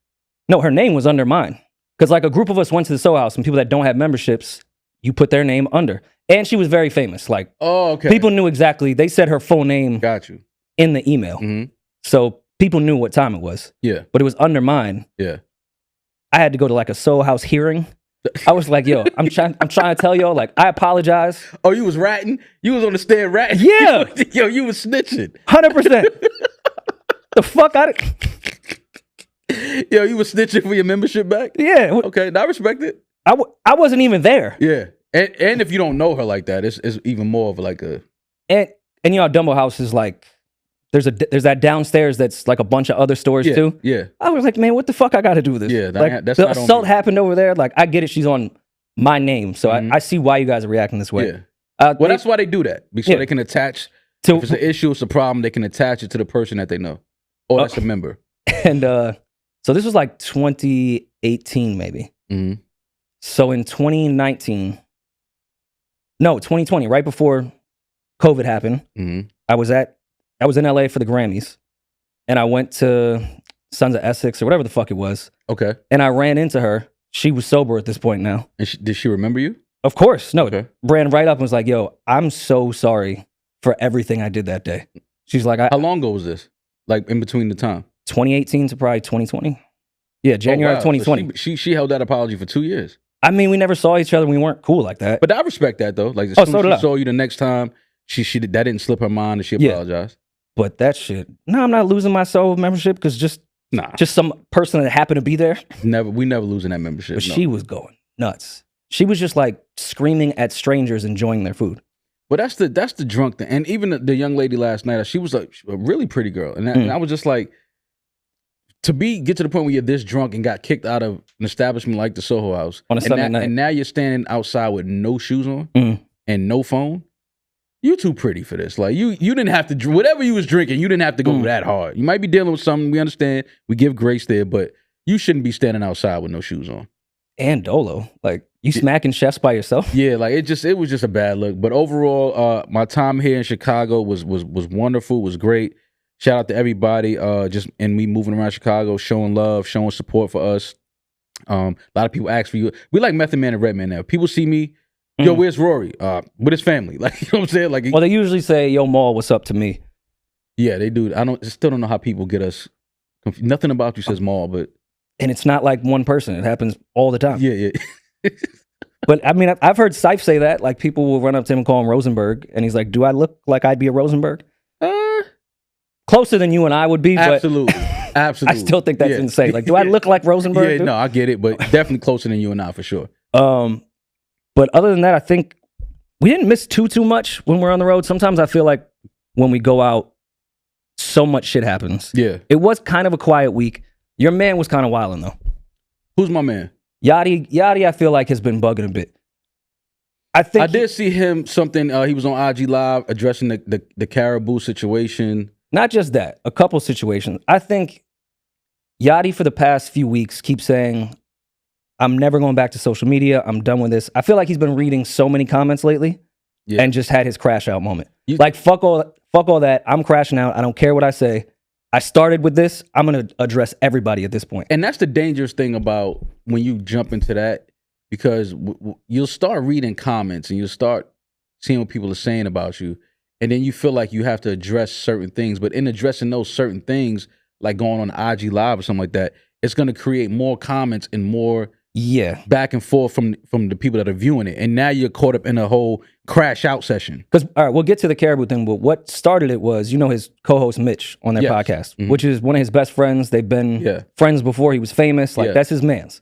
No, her name was under mine. Because like a group of us went to the Soho House, and people that don't have memberships, you put their name under. And she was very famous. Like, people knew exactly. They said her full name in the email. So people knew what time it was. Yeah. But it was under mine. Yeah. I had to go to like a Soho House hearing. I was like, yo, I'm trying to tell y'all, like, I apologize. Oh, you was ratting? You was on the stand ratting? Yeah. Yo, you was snitching. 100%. The fuck out of... Yo, you was snitching for your membership back? Yeah. Okay, I respect it. I wasn't even there. Yeah. And if you don't know her like that, it's even more of like a... And you know, Dumbo House is like... There's that downstairs that's like a bunch of other stores too. Yeah. I was like, man, what the fuck I got to do with this? Yeah, like, that's the assault happened over there. Like, I get it. She's on my name. So I see why you guys are reacting this way. Yeah. Well, that's why they do that. Because they can attach... if it's an issue, it's a problem, they can attach it to the person that they know. Or that's a member. And so this was like 2018 maybe. So in 2020, right before COVID happened, I was in LA for the Grammys, and I went to Sons of Essex or whatever the fuck it was. Okay. And I ran into her. She was sober at this point now. And did she remember you? Of course. No. Okay. Ran right up and was like, yo, I'm so sorry for everything I did that day. She's like, how long ago was this? Like in between the time? 2018 to probably 2020. Yeah, January of 2020. So she held that apology for 2 years. I mean, we never saw each other. We weren't cool like that. But I respect that though. Like, as soon as she saw you the next time, that didn't slip her mind and she apologized. But that shit, no, I'm not losing my Soho membership because just some person that happened to be there. We never losing that membership. But she was going nuts. She was just like screaming at strangers enjoying their food. But that's the drunk thing. And even the young lady last night, she was a really pretty girl. And I was just like, get to the point where you're this drunk and got kicked out of an establishment like the Soho House on a Sunday night, and now you're standing outside with no shoes on and no phone. You too pretty for this. Like you didn't have to, whatever you was drinking, you didn't have to go that hard. You might be dealing with something. We understand. We give grace there, but you shouldn't be standing outside with no shoes on. And Dolo, like you smacking chefs by yourself. Yeah, like it was just a bad look. But overall, my time here in Chicago was wonderful. Was great. Shout out to everybody. And me moving around Chicago, showing love, showing support for us. A lot of people ask for you. We like Method Man and Redman now. People see me. Yo, where's Rory? With his family. Like, you know what I'm saying? Like, well, they usually say, yo, Maul, what's up to me? Yeah, they do. Still don't know how people get us confused. Nothing about you says Maul, but. And it's not like one person. It happens all the time. Yeah. But I mean, I've heard Syph say that. Like, people will run up to him and call him Rosenberg. And he's like, do I look like I'd be a Rosenberg? Closer than you and I would be, absolutely. But absolutely. I still think that's insane. Like, do I look like Rosenberg? Yeah, no, I get it, but definitely closer than you and I for sure. But other than that, I think we didn't miss too much when we're on the road. Sometimes I feel like when we go out, so much shit happens. Yeah. It was kind of a quiet week. Your man was kind of wilding though. Who's my man? Yachty, I feel like has been bugging a bit. I did see him something. He was on IG Live addressing the Caribou situation. Not just that, a couple situations. I think Yachty for the past few weeks keeps saying, I'm never going back to social media. I'm done with this. I feel like he's been reading so many comments lately and just had his crash out moment. Like, fuck all that. I'm crashing out. I don't care what I say. I started with this. I'm going to address everybody at this point. And that's the dangerous thing about when you jump into that, because you'll start reading comments and you'll start seeing what people are saying about you. And then you feel like you have to address certain things. But in addressing those certain things, like going on IG Live or something like that, it's going to create more comments and more back and forth from the people that are viewing it. And now you're caught up in a whole crash out session. Because, all right, we'll get to the Caribou thing, but what started it was, his co-host Mitch on their podcast, which is one of his best friends. They've been friends before he was famous. Like, that's his man's.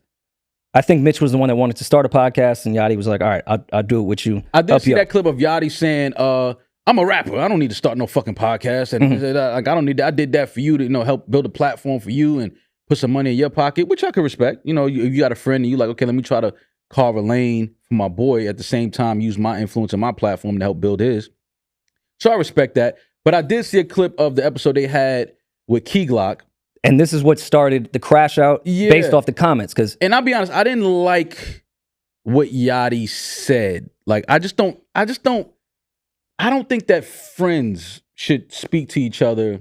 I think Mitch was the one that wanted to start a podcast, and Yachty was like, all right, I'll do it with you. I did see that clip of Yachty saying, I'm a rapper. I don't need to start no fucking podcast. And like, I don't need that. I did that for you to, help build a platform for you and put some money in your pocket, which I can respect. If you got a friend and you like, okay, let me try to carve a lane for my boy, at the same time use my influence and my platform to help build his. So I respect that. But I did see a clip of the episode they had with Key Glock, And this is what started the crash out based off the comments. And I'll be honest, I didn't like what Yachty said. Like, I don't think that friends should speak to each other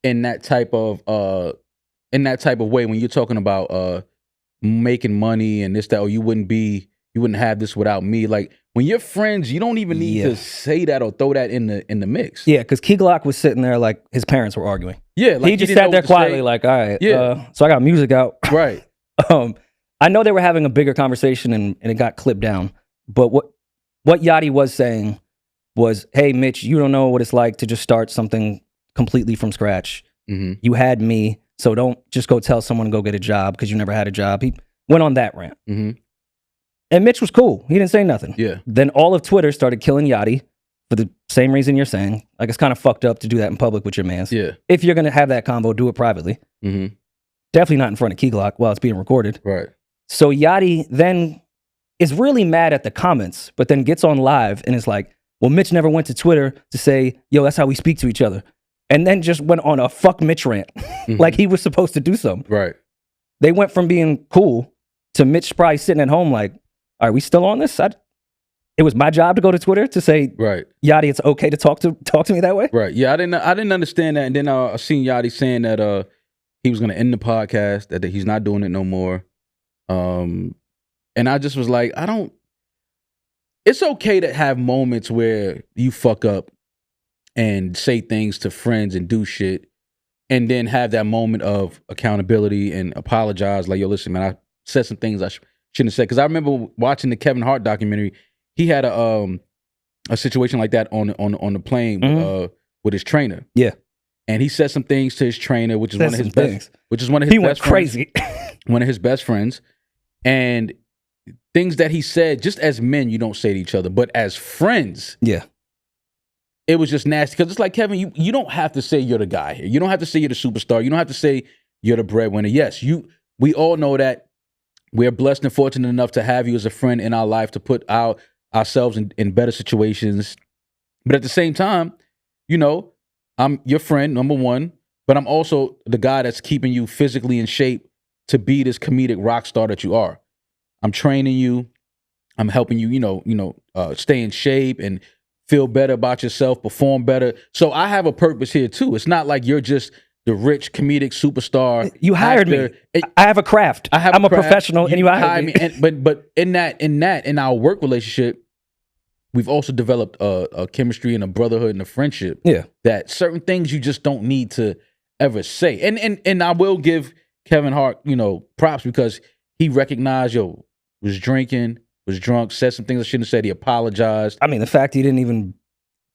in that type of way when you're talking about making money and this, that, or you wouldn't have this without me. Like, when you're friends, you don't even need to say that or throw that in the mix. Yeah, because Key Glock was sitting there like his parents were arguing. Yeah, like he just sat there quietly, like, all right, so I got music out. Right. I know they were having a bigger conversation and it got clipped down. But what Yachty was saying was, hey, Mitch, you don't know what it's like to just start something completely from scratch. Mm-hmm. You had me, so don't just go tell someone to go get a job because you never had a job. He went on that rant. Mm-hmm. And Mitch was cool. He didn't say nothing. Yeah. Then all of Twitter started killing Yachty for the same reason you're saying. Like, it's kind of fucked up to do that in public with your mans. Yeah. If you're going to have that convo, do it privately. Mm-hmm. Definitely not in front of Key Glock while it's being recorded. Right. So Yachty then is really mad at the comments, but then gets on live and is like, well, Mitch never went to Twitter to say, yo, that's how we speak to each other. And then just went on a fuck Mitch rant. Mm-hmm. Like he was supposed to do something. Right. They went from being cool to Mitch probably sitting at home like, are we still on this? It was my job to go to Twitter to say, right, Yachty, it's okay to talk to me that way. Right. Yeah, I didn't understand that. And then I seen Yachty saying that he was going to end the podcast, that he's not doing it no more. And I just was like, it's okay to have moments where you fuck up and say things to friends and do shit, and then have that moment of accountability and apologize. Like, yo, listen, man, I said some things I shouldn't have said. Because I remember watching the Kevin Hart documentary. He had a situation like that on the plane with his trainer. Yeah, and he said some things to his trainer, which is one of his best. Which is one of his. He went crazy. One of his best friends, and things that he said, just as men, you don't say to each other, but as friends, yeah, it was just nasty. Because it's like, Kevin, you don't have to say you're the guy here. You don't have to say you're the superstar. You don't have to say you're the breadwinner. Yes, we all know that we're blessed and fortunate enough to have you as a friend in our life, to put ourselves in better situations. But at the same time, you know, I'm your friend, number one, but I'm also the guy that's keeping you physically in shape to be this comedic rock star that you are. I'm training you. I'm helping you, stay in shape and feel better about yourself, perform better. So I have a purpose here too. It's not like you're just the rich comedic superstar. You hired me. I have a craft. I'm a professional, and you hired me. But in our work relationship, we've also developed a chemistry and a brotherhood and a friendship. Yeah, that certain things you just don't need to ever say. And I will give Kevin Hart, props, because he recognized, was drinking, was drunk, said some things I shouldn't have said. He apologized. I mean, the fact he didn't even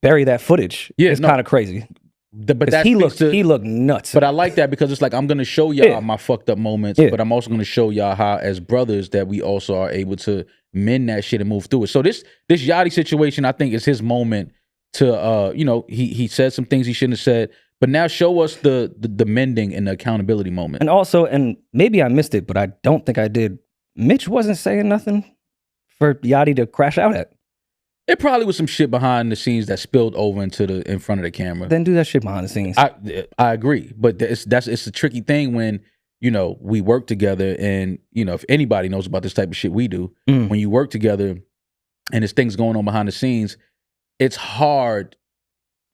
bury that footage is kind of crazy. But that he looked nuts. But I like that, because it's like, I'm going to show y'all my fucked up moments, but I'm also going to show y'all how, as brothers, that we also are able to mend that shit and move through it. So this Yachty situation, I think, is his moment to, he said some things he shouldn't have said, but now show us the mending and the accountability moment. And also, and maybe I missed it, but I don't think I did, Mitch wasn't saying nothing for Yachty to crash out at. It probably was some shit behind the scenes that spilled over in front of the camera. Then do that shit behind the scenes. I agree, but it's a tricky thing when we work together, and if anybody knows about this type of shit we do, when you work together and there's things going on behind the scenes, it's hard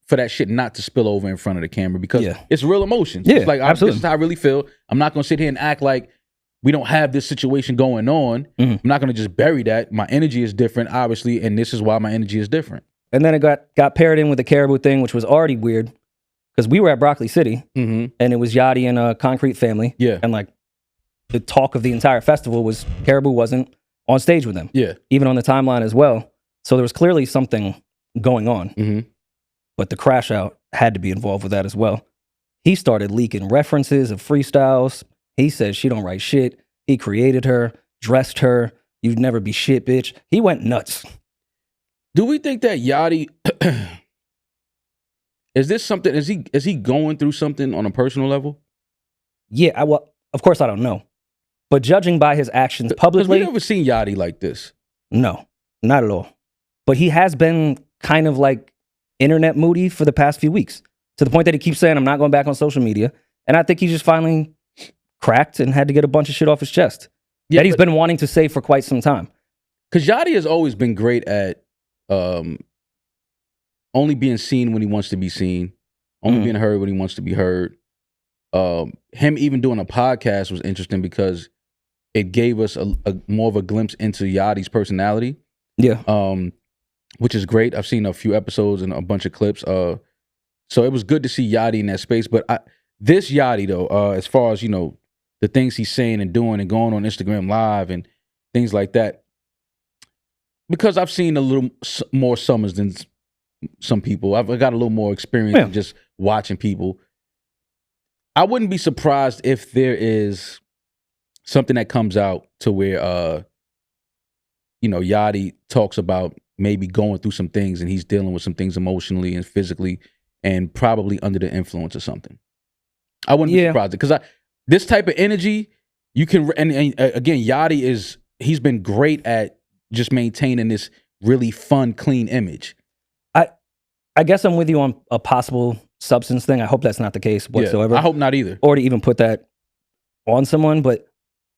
for that shit not to spill over in front of the camera, because it's real emotions. Yeah, it's like, absolutely. This is how I really feel. I'm not gonna sit here and act like we don't have this situation going on. I'm not going to just bury that. My energy is different, obviously, and this is why my energy is different. And then it got paired in with the Caribou thing, which was already weird, because we were at Broccoli City, and it was Yachty and Concrete Family. Yeah. And like the talk of the entire festival was Caribou wasn't on stage with them. Yeah. Even on the timeline as well. So there was clearly something going on. But the crash out had to be involved with that as well. He started leaking references of freestyles. He said she don't write shit. He created her, dressed her. You'd never be shit, bitch. He went nuts. Do we think that Yachty is this something? Is he going through something on a personal level? Yeah, well, of course I don't know, but judging by his actions publicly, we've never seen Yachty like this. No, not at all. But he has been kind of like internet moody for the past few weeks, to the point that he keeps saying, "I'm not going back on social media." And I think he just finally cracked and had to get a bunch of shit off his chest that he's been wanting to say for quite some time. Because Yachty has always been great at only being seen when he wants to be seen, only being heard when he wants to be heard. Him even doing a podcast was interesting because it gave us a more of a glimpse into Yachty's personality. Yeah. Which is great. I've seen a few episodes and a bunch of clips. So it was good to see Yachty in that space. But this Yachty, though, as far as, the things he's saying and doing and going on Instagram Live and things like that, because I've seen a little more summers than some people. I've got a little more experience in just watching people. I wouldn't be surprised if there is something that comes out to where, Yachty talks about maybe going through some things and he's dealing with some things emotionally and physically and probably under the influence of something. I wouldn't be surprised because this type of energy, you can, and again, Yachty he's been great at just maintaining this really fun, clean image. I guess I'm with you on a possible substance thing. I hope that's not the case whatsoever. I hope not either. Or to even put that on someone, but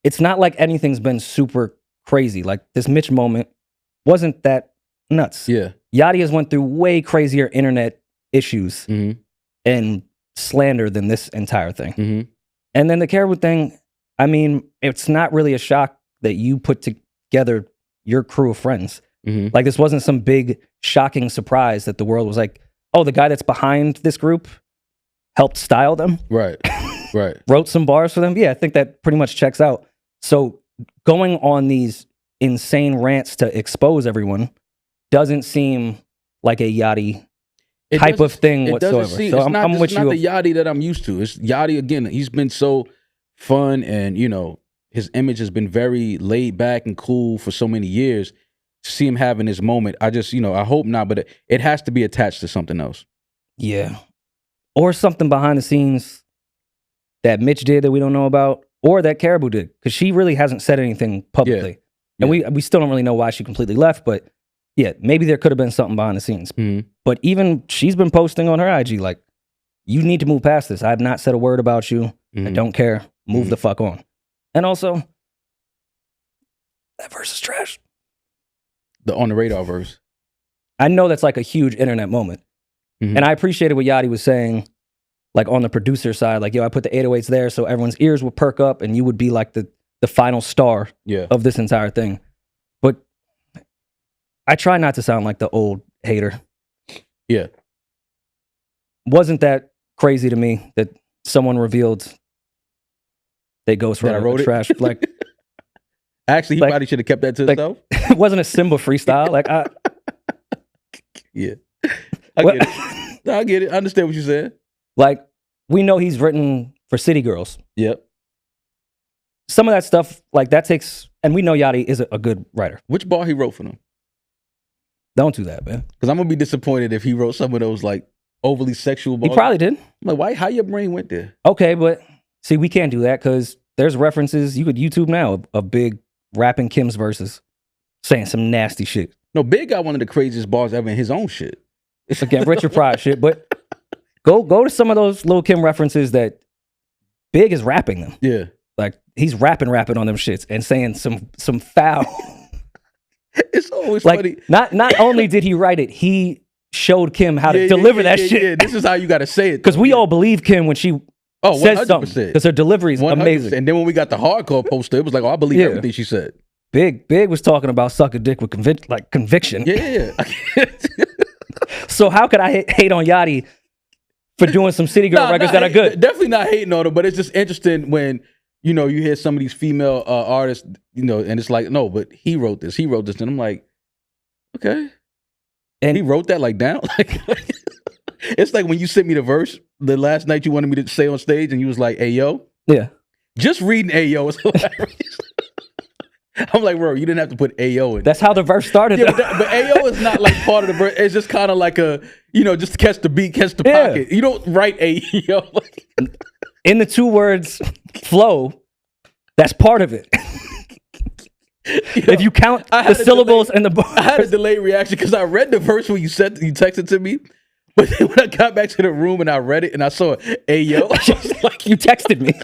it's not like anything's been super crazy. Like this Mitch moment wasn't that nuts. Yeah. Yachty has went through way crazier internet issues and slander than this entire thing. And then the Caribou thing, I mean, it's not really a shock that you put together your crew of friends. Like this wasn't some big shocking surprise that the world was like, oh, the guy that's behind this group helped style them. Right. Wrote some bars for them. Yeah, I think that pretty much checks out. So going on these insane rants to expose everyone doesn't seem like a Yachty type of thing whatsoever. So I'm with you. It's not the Yachty that I'm used to. It's Yachty, again, he's been so fun and, his image has been very laid back and cool for so many years. To see him having this moment, I just, I hope not, but it has to be attached to something else. Yeah. Or something behind the scenes that Mitch did that we don't know about, or that Caribou did, because she really hasn't said anything publicly. And we still don't really know why she completely left, but yeah, maybe there could have been something behind the scenes. But even she's been posting on her IG, like, you need to move past this. I have not said a word about you. I don't care. Move the fuck on. And also, that verse is trash. The On the Radar verse. I know that's like a huge internet moment. And I appreciated what Yachty was saying, like on the producer side, like, yo, I put the 808s there so everyone's ears would perk up and you would be like the final star of this entire thing. But I try not to sound like the old hater. Yeah. Wasn't that crazy to me that someone revealed they ghost wrote trash? Like, actually, he probably should have kept that to himself. It wasn't a Simba freestyle. Like, yeah, I get it. No, I get it. I understand what you said. Like, we know he's written for City Girls. Yep. Some of that stuff, like, that takes, and we know Yachty is a good writer. Which bar he wrote for them? Don't do that, man. Because I'm gonna be disappointed if he wrote some of those like overly sexual bars. He probably did. I'm like, why? How your brain went there? Okay, but see, we can't do that because there's references. You could YouTube now of Big rapping Kim's verses, saying some nasty shit. No, Big got one of the craziest bars ever in his own shit. Again, Richard Pryor shit. But go to some of those Lil' Kim references that Big is rapping them. Yeah, like he's rapping on them shits and saying some foul. It's always like, funny. Not only did he write it, he showed Kim how to deliver that shit. Yeah, this is how you got to say it. Because we all believe Kim when she says something. Because her delivery is amazing. And then when we got the hardcore poster, it was like, oh, I believe everything she said. Big was talking about suck a dick with conviction. Yeah. So how could I hate on Yachty for doing some City Girl records that are good? Definitely not hating on her, but it's just interesting when you hear some of these female artists, and it's like, no, but he wrote this, and I'm like, okay, and he wrote that like down. Like, it's like when you sent me the verse the last night you wanted me to say on stage, and you was like, "Hey yo," yeah, just reading "Hey yo" is hilarious. I'm like, bro, you didn't have to put "Ayo" in. That's how the verse started. Yeah, but "Ayo" is not like part of the verse. It's just kind of like a, just to catch the beat, catch the pocket. You don't write "Ayo." In the 2 words flow, that's part of it. If you count the syllables and the bars. I had a delayed reaction because I read the verse when you texted to me, But then when I got back to the room and I read it and I saw Ayo, like you texted me.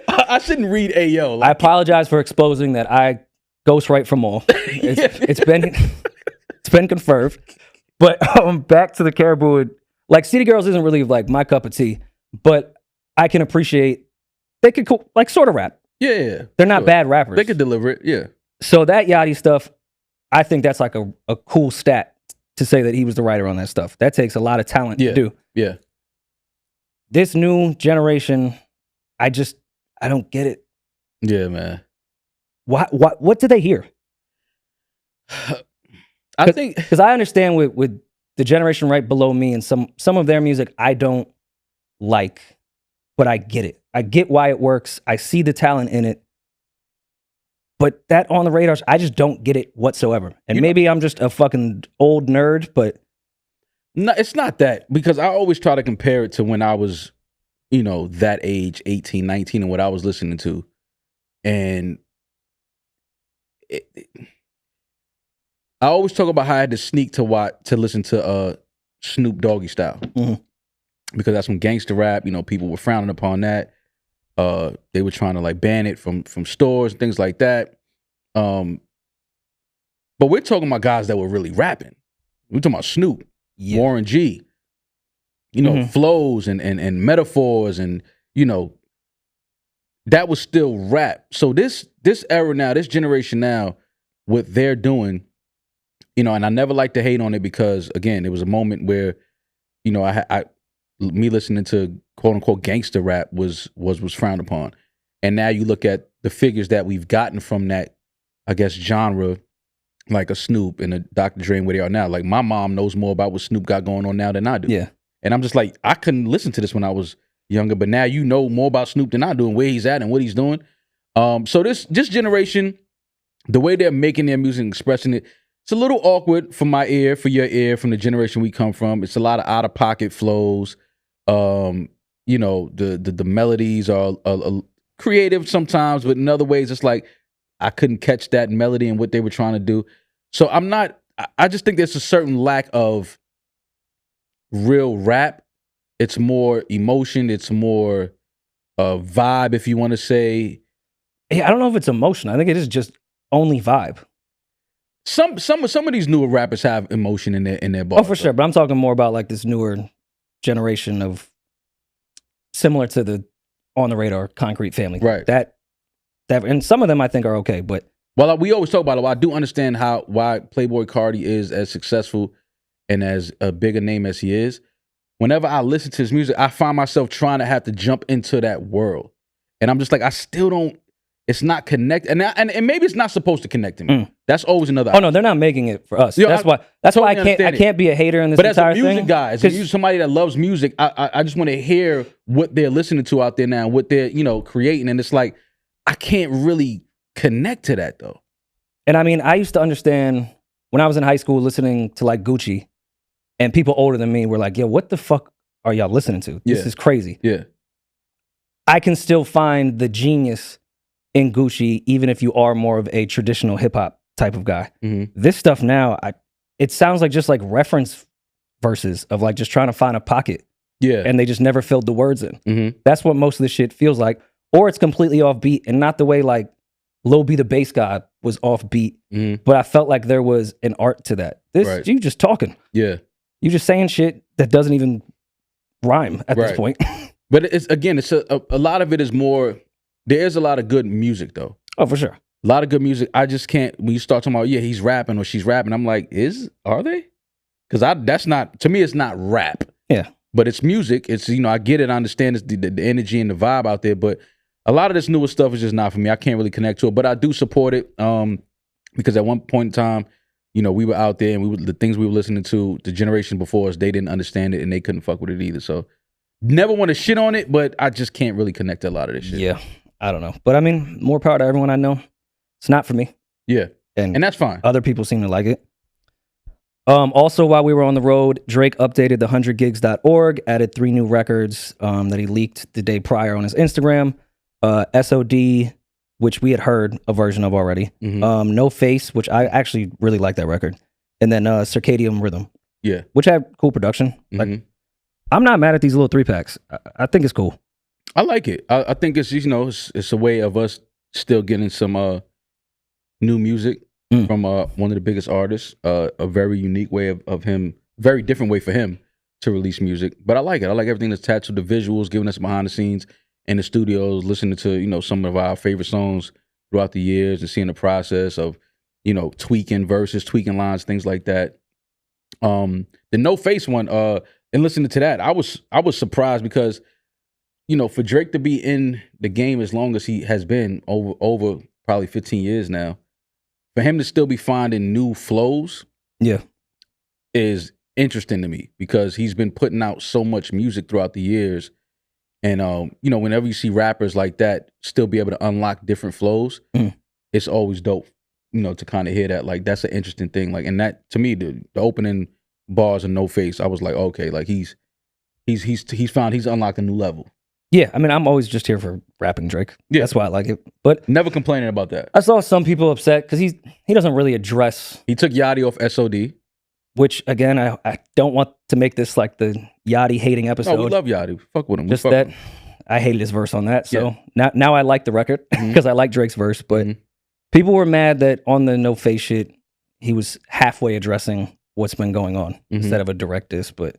I shouldn't read Ayo. I apologize for exposing that I ghostwrite from all. It's been confirmed. But back to the Caribou. Like City Girls isn't really like my cup of tea, but I can appreciate they could like sort of rap. Yeah. They're not bad rappers. They could deliver it. Yeah. So that Yachty stuff, I think that's like a cool stat to say that he was the writer on that stuff. That takes a lot of talent to do. Yeah. This new generation, I don't get it. Yeah, man. What did they hear? I think because I understand with the generation right below me and some of their music I don't like, but I get it. I get why it works. I see the talent in it. But that On the Radar, I just don't get it whatsoever. And maybe I'm just a fucking old nerd, but no, it's not that, because I always try to compare it to when I was, that age, 18, 19, and what I was listening to. And I always talk about how I had to sneak to listen to Snoop Doggy Style. Mm-hmm. Because that's some gangster rap, people were frowning upon that. They were trying to like ban it from stores and things like that. But we're talking about guys that were really rapping. We're talking about Snoop, Warren G, flows and metaphors, and that was still rap. So this era now, this generation now, what they're doing, and I never like to hate on it because again, it was a moment where, me listening to quote unquote gangster rap was frowned upon. And now you look at the figures that we've gotten from that, I guess, genre, like a Snoop and a Dr. Dre and where they are now. Like my mom knows more about what Snoop got going on now than I do. Yeah. And I'm just like, I couldn't listen to this when I was younger, but now you know more about Snoop than I do and where he's at and what he's doing. So this generation, the way they're making their music and expressing it, it's a little awkward for my ear, for your ear, from the generation we come from. It's a lot of out of pocket flows. The melodies are creative sometimes, but in other ways, it's like I couldn't catch that melody and what they were trying to do. So I just think there's a certain lack of real rap. It's more emotion. It's more vibe, if you want to say. Yeah, I don't know if it's emotion. I think it is just only vibe. Some of these newer rappers have emotion in their bars. Oh, for sure. But I'm talking more about like this newer generation of similar to the On the Radar Concrete family. Right. That and some of them I think are okay, but we always talk about it. I do understand why Playboi Carti is as successful and as a bigger name as he is. Whenever I listen to his music, I find myself trying to have to jump into that world. And I'm just like, I still don't, it's not connected. And maybe it's not supposed to connect to me. That's always another option. Oh no, they're not making it for us. That's why I can't be a hater in this entire thing. But as a music guy, as somebody that loves music, I just want to hear what they're listening to out there now and what they're, creating. And it's like, I can't really connect to that though. And I mean, I used to understand when I was in high school listening to like Gucci, and people older than me were like, yo, what the fuck are y'all listening to? This is crazy. Yeah. I can still find the genius in Gucci, even if you are more of a traditional hip hop type of guy. Mm-hmm. This stuff now, it sounds like just like reference verses of like just trying to find a pocket. Yeah. And they just never filled the words in. Mm-hmm. That's what most of this shit feels like. Or it's completely off beat, and not the way like Lil B the bass god was off beat. Mm-hmm. But I felt like there was an art to that. This, you just talking. Yeah. You just saying shit that doesn't even rhyme at this point. But it's a lot of it is more, there is a lot of good music though. Oh, for sure. A lot of good music. I just can't, when you start talking about, he's rapping or she's rapping, I'm like, are they? Because that's not, to me, it's not rap. Yeah. But it's music. It's, I get it. I understand it's the energy and the vibe out there. But a lot of this newer stuff is just not for me. I can't really connect to it. But I do support it because at one point in time, we were out there and the things we were listening to, the generation before us, they didn't understand it and they couldn't fuck with it either. So never want to shit on it, but I just can't really connect to a lot of this shit. Yeah. I don't know. But I mean, more power to everyone I know. It's not for me. Yeah. And that's fine. Other people seem to like it. Also, while we were on the road, Drake updated the 100gigs.org, added 3 new records that he leaked the day prior on his Instagram. SOD, which we had heard a version of already. Mm-hmm. No Face, which I actually really like that record. And then Circadian Rhythm. Yeah. Which had cool production. Like, I'm not mad at these little 3-packs. I think it's cool. I like it. I think it's, it's a way of us still getting some new music from one of the biggest artists. A very unique way of him, very different way for him to release music. But I like it. I like everything that's attached to the visuals, giving us behind the scenes in the studios, listening to, some of our favorite songs throughout the years and seeing the process of, tweaking verses, tweaking lines, things like that. The No Face one, and listening to that, I was surprised because, for Drake to be in the game as long as he has been, over probably 15 years now, for him to still be finding new flows, is interesting to me because he's been putting out so much music throughout the years. And whenever you see rappers like that still be able to unlock different flows, it's always dope, to kind of hear that. Like, that's an interesting thing. Like, and that, to me, the opening bars of No Face, I was like, okay, like he's unlocked a new level. Yeah, I mean, I'm always just here for rapping Drake. Yeah, that's why I like it. But never complaining about that. I saw some people upset because he doesn't really address. He took Yachty off SOD, which again, I don't want to make this like the Yachty hating episode. No, we love Yachty. Fuck with him. Just that I hated his verse on that. So now I like the record because I like Drake's verse. But people were mad that on the No Face shit, he was halfway addressing what's been going on instead of a direct diss. But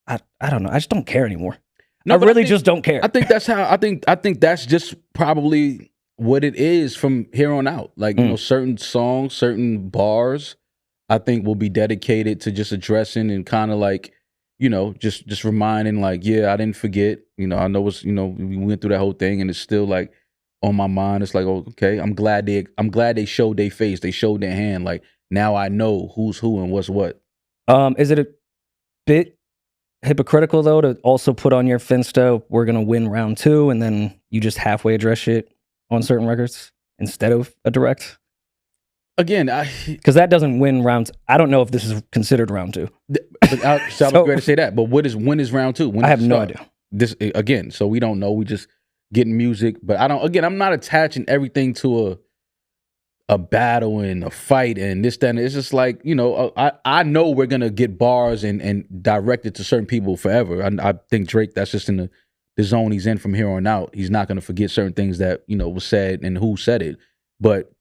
I don't know. I just don't care anymore. No, I really just don't care. I think that's how I think that's just probably what it is from here on out. Like, certain songs, certain bars, I think will be dedicated to just addressing and kind of like, just reminding like, yeah, I didn't forget. I know it's, we went through that whole thing and it's still like on my mind. It's like, oh, okay, I'm glad they showed their face, they showed their hand. Like, now I know who's who and what's what. Is it a bit hypocritical though to also put on your Finsta, we're gonna win round 2, and then you just halfway address shit on certain records instead of a direct? Again, because that doesn't win rounds. I don't know if this is considered round 2. I was going to say that, but when is round 2? When I have no idea. This again, so we don't know. We just getting music, but I'm not attaching everything to a battle and a fight and this, that, and it's just like, I know we're gonna get bars and direct it to certain people forever. I think Drake, that's just in the zone he's in from here on out. He's not gonna forget certain things that was said and who said it. But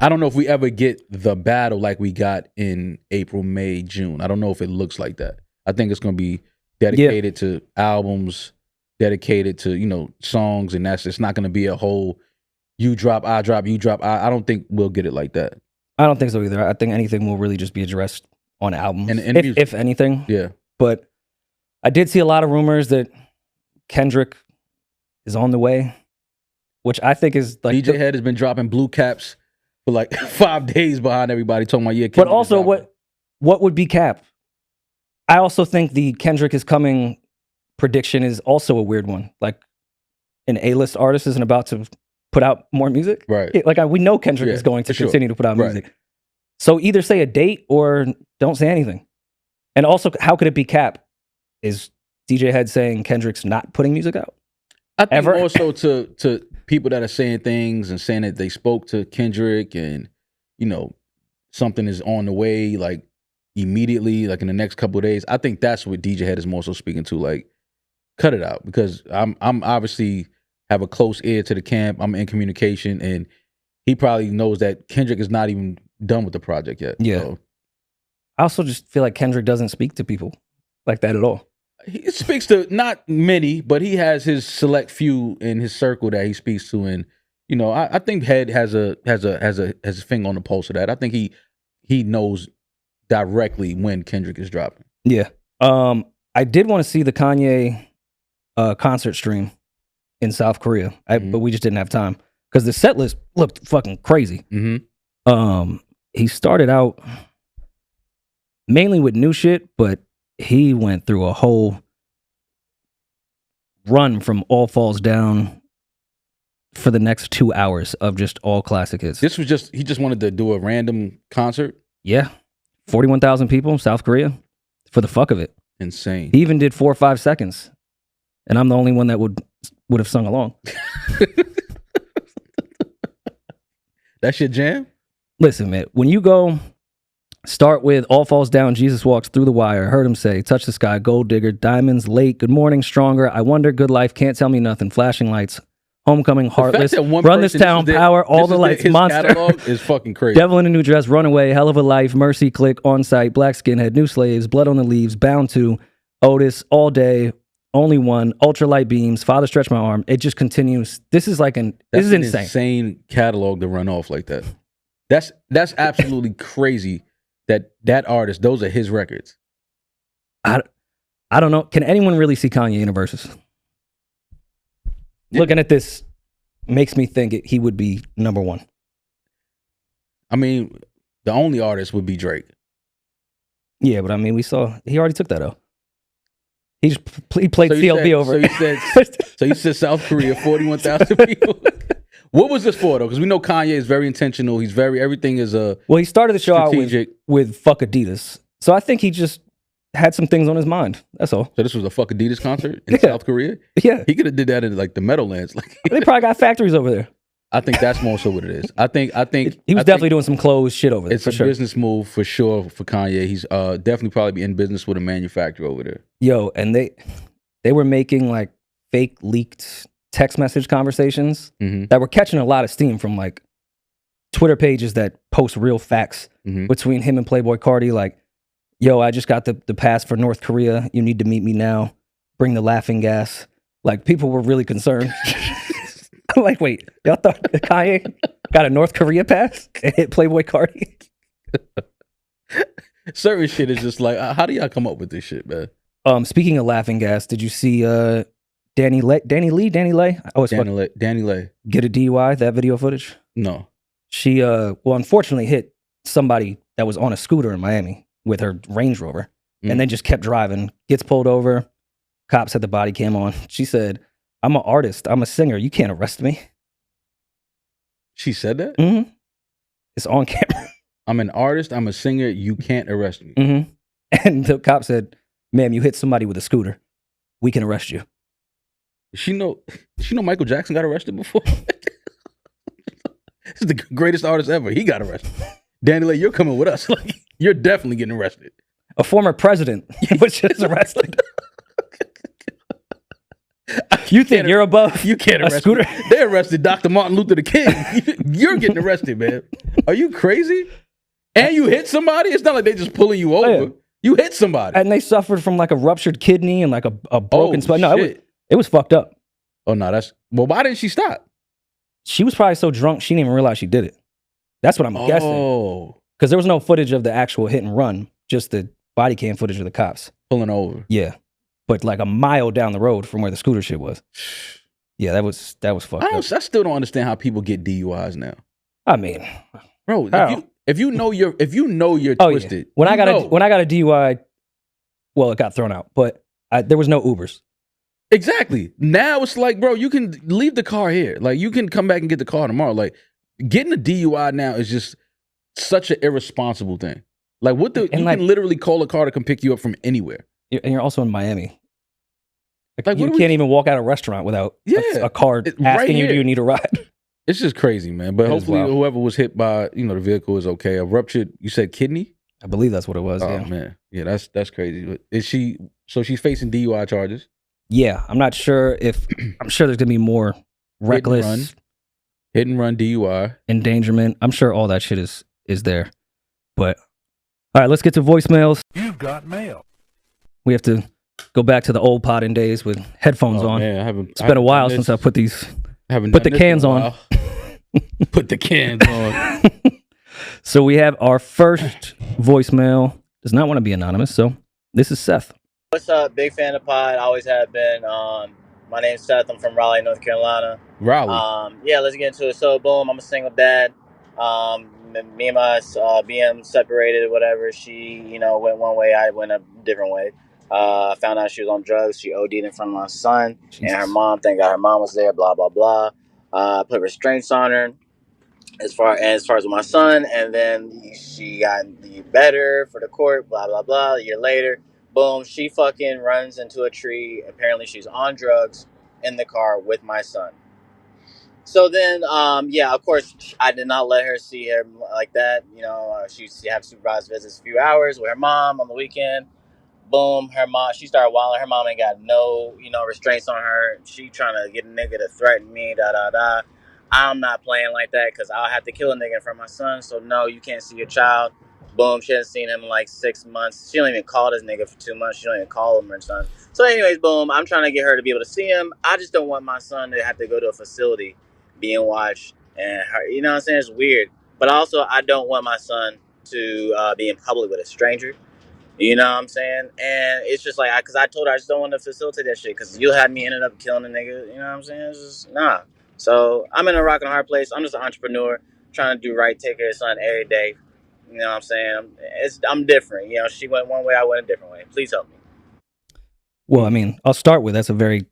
I don't know if we ever get the battle like we got in April, May, June. I don't know if it looks like that. I think it's gonna be dedicated to albums, dedicated to songs, and it's not gonna be a whole you drop, I drop, you drop. I don't think we'll get it like that. I don't think so either. I think anything will really just be addressed on albums, and if anything. Yeah. But I did see a lot of rumors that Kendrick is on the way, which I think is like DJ Head has been dropping blue caps for like 5 days behind everybody talking about Kendrick. But also, what would be cap? I also think the Kendrick is coming prediction is also a weird one. Like, an A-list artist isn't about to put out more music, right? Like, we know Kendrick is going to continue to put out music. So either say a date or don't say anything. And also, how could it be cap? Is DJ Head saying Kendrick's not putting music out? I think also to people that are saying things and saying that they spoke to Kendrick and something is on the way, like immediately, like in the next couple of days. I think that's what DJ Head is more so speaking to. Like, cut it out, because I'm obviously have a close ear to the camp. I'm in communication, and he probably knows that Kendrick is not even done with the project yet. Yeah. So. I also just feel like Kendrick doesn't speak to people like that at all. He speaks to not many, but he has his select few in his circle that he speaks to, and I think Head has a finger on the pulse of that. I think he knows directly when Kendrick is dropping. Yeah. I did want to see the Kanye concert stream in South Korea, but we just didn't have time because the set list looked fucking crazy. He started out mainly with new shit, but he went through a whole run from All Falls Down for the next 2 hours of just all classic hits. This was he just wanted to do a random concert. Yeah, 41,000 people, South Korea, for the fuck of it. Insane. He even did 4 or 5 seconds, and I'm the only one that would have sung along. That's your jam? Listen, man, when you go Start with all falls down, Jesus walks through the wire. Heard him say, touch the sky, gold digger, diamonds, late, good morning, stronger. I wonder, good life, can't tell me nothing. Flashing lights, homecoming, heartless. Run this town, power, all the lights, monster. Catalog is fucking crazy. Devil in a new dress, runaway, hell of a life, mercy, click, on site, black skinhead, new slaves, blood on the leaves, bound to, Otis, all day, only one, ultralight beams, father stretch my arm. It just continues. This is like this is insane. Insane catalog to run off like that. That's absolutely crazy. That artist, those are his records. I don't know. Can anyone really see Kanye in a Versus? Yeah. Looking at this makes me think he would be number one. I mean, the only artist would be Drake. Yeah, but I mean, he already took that out. He played CLB over. So you said South Korea, 41,000 people. What was this for, though? Because we know Kanye is very intentional. Everything is well, he started the show strategic. out with fuck Adidas. So I think he just had some things on his mind. That's all. So this was a fuck Adidas concert in South Korea? Yeah. He could have did that in like the Meadowlands. They probably got factories over there. I think that's more so what it is. I think he was definitely doing some clothes shit over there. It's a business move for sure for Kanye. He's definitely probably in business with a manufacturer over there. Yo, and they were making like fake leaked text message conversations that were catching a lot of steam from like Twitter pages that post real facts between him and Playboy Cardi. Like, yo, I just got the pass for North Korea. You need to meet me now. Bring the laughing gas. Like, people were really concerned. I'm like, wait, y'all thought Kanye got a North Korea pass and hit Playboy Cardi? Certain shit is just like, how do y'all come up with this shit, man? Speaking of laughing gas, did you see DaniLeigh? DaniLeigh. Get a DUI, that video footage? No. She, unfortunately hit somebody that was on a scooter in Miami with her Range Rover and then just kept driving, gets pulled over. Cops had the body cam on. She said, I'm an artist. I'm a singer. You can't arrest me. She said that? Mm-hmm. It's on camera. I'm an artist. I'm a singer. You can't arrest me. Mm-hmm. And the cop said, ma'am, you hit somebody with a scooter. We can arrest you. She know Michael Jackson got arrested before? This is the greatest artist ever. He got arrested. DaniLeigh, you're coming with us. Like, you're definitely getting arrested. A former president was just arrested. You think you're above? You can't arrest scooter? Me. They arrested Dr. Martin Luther King. You're getting arrested, man. Are you crazy? And you hit somebody? It's not like they just pulling you over. Yeah. You hit somebody. And they suffered from like a ruptured kidney and like a broken spine. No, it was fucked up. Oh, no, why didn't she stop? She was probably so drunk she didn't even realize she did it. That's what I'm guessing. Oh. Because there was no footage of the actual hit and run, just the body cam footage of the cops. Pulling over. Yeah. But like a mile down the road from where the scooter shit was. Yeah, that was fucked up. I still don't understand how people get DUIs now. I mean, bro, if you know you're twisted. Yeah. When I got a DUI, well, it got thrown out, but there was no Ubers. Exactly. Now it's like, bro, you can leave the car here. Like, you can come back and get the car tomorrow. Like, getting a DUI now is just such an irresponsible thing. Like, you can literally call a car to come pick you up from anywhere. And you're also in Miami. Like you can't even walk out of a restaurant without a car asking you, do you need a ride? It's just crazy, man. But hopefully whoever was hit by, the vehicle is okay. A ruptured, you said kidney? I believe that's what it was, oh, man. Yeah, that's crazy. She's facing DUI charges? Yeah, I'm not sure I'm sure there's going to be more reckless. Hit and run DUI. Endangerment. I'm sure all that shit is there. But, all right, let's get to voicemails. You've got mail. We have to go back to the old potting days with headphones on. Man, it's been a while since I put the cans on. Put the cans on. So we have our first voicemail. Does not want to be anonymous, so this is Seth. What's up? Big fan of pod. Always have been. My name's Seth. I'm from Raleigh, North Carolina. Raleigh. Yeah, let's get into it. So, boom, I'm a single dad. Me and my BM separated, whatever. She, went one way. I went a different way. I found out she was on drugs. She OD'd in front of my son. Jesus. And her mom. Thank God her mom was there. Blah blah blah. Put restraints on her. As far as with my son, and then she got better for the court. Blah blah blah. A year later, boom, she fucking runs into a tree. Apparently, she's on drugs in the car with my son. So then, yeah, of course, I did not let her see her like that. She used to have supervised visits a few hours with her mom on the weekend. Boom, her mom, she started wilding. Her mom ain't got no, restraints on her. She trying to get a nigga to threaten me, da da da. I'm not playing like that because I'll have to kill a nigga for my son. So no, you can't see your child. Boom, she hasn't seen him in like 6 months. She don't even call this nigga for 2 months. She don't even call him or son. So anyways, boom, I'm trying to get her to be able to see him. I just don't want my son to have to go to a facility being watched and her, you know what I'm saying? It's weird. But also, I don't want my son to be in public with a stranger. You know what I'm saying? And it's just like, because I told her I just don't want to facilitate that shit because you'll have me ended up killing a nigga. You know what I'm saying? It's just, nah. So I'm in a rock and a hard place. I'm just an entrepreneur trying to do right, take care of his son every day. You know what I'm saying? I'm different. She went one way, I went a different way. Please help me. Well, I mean, I'll start with that's a very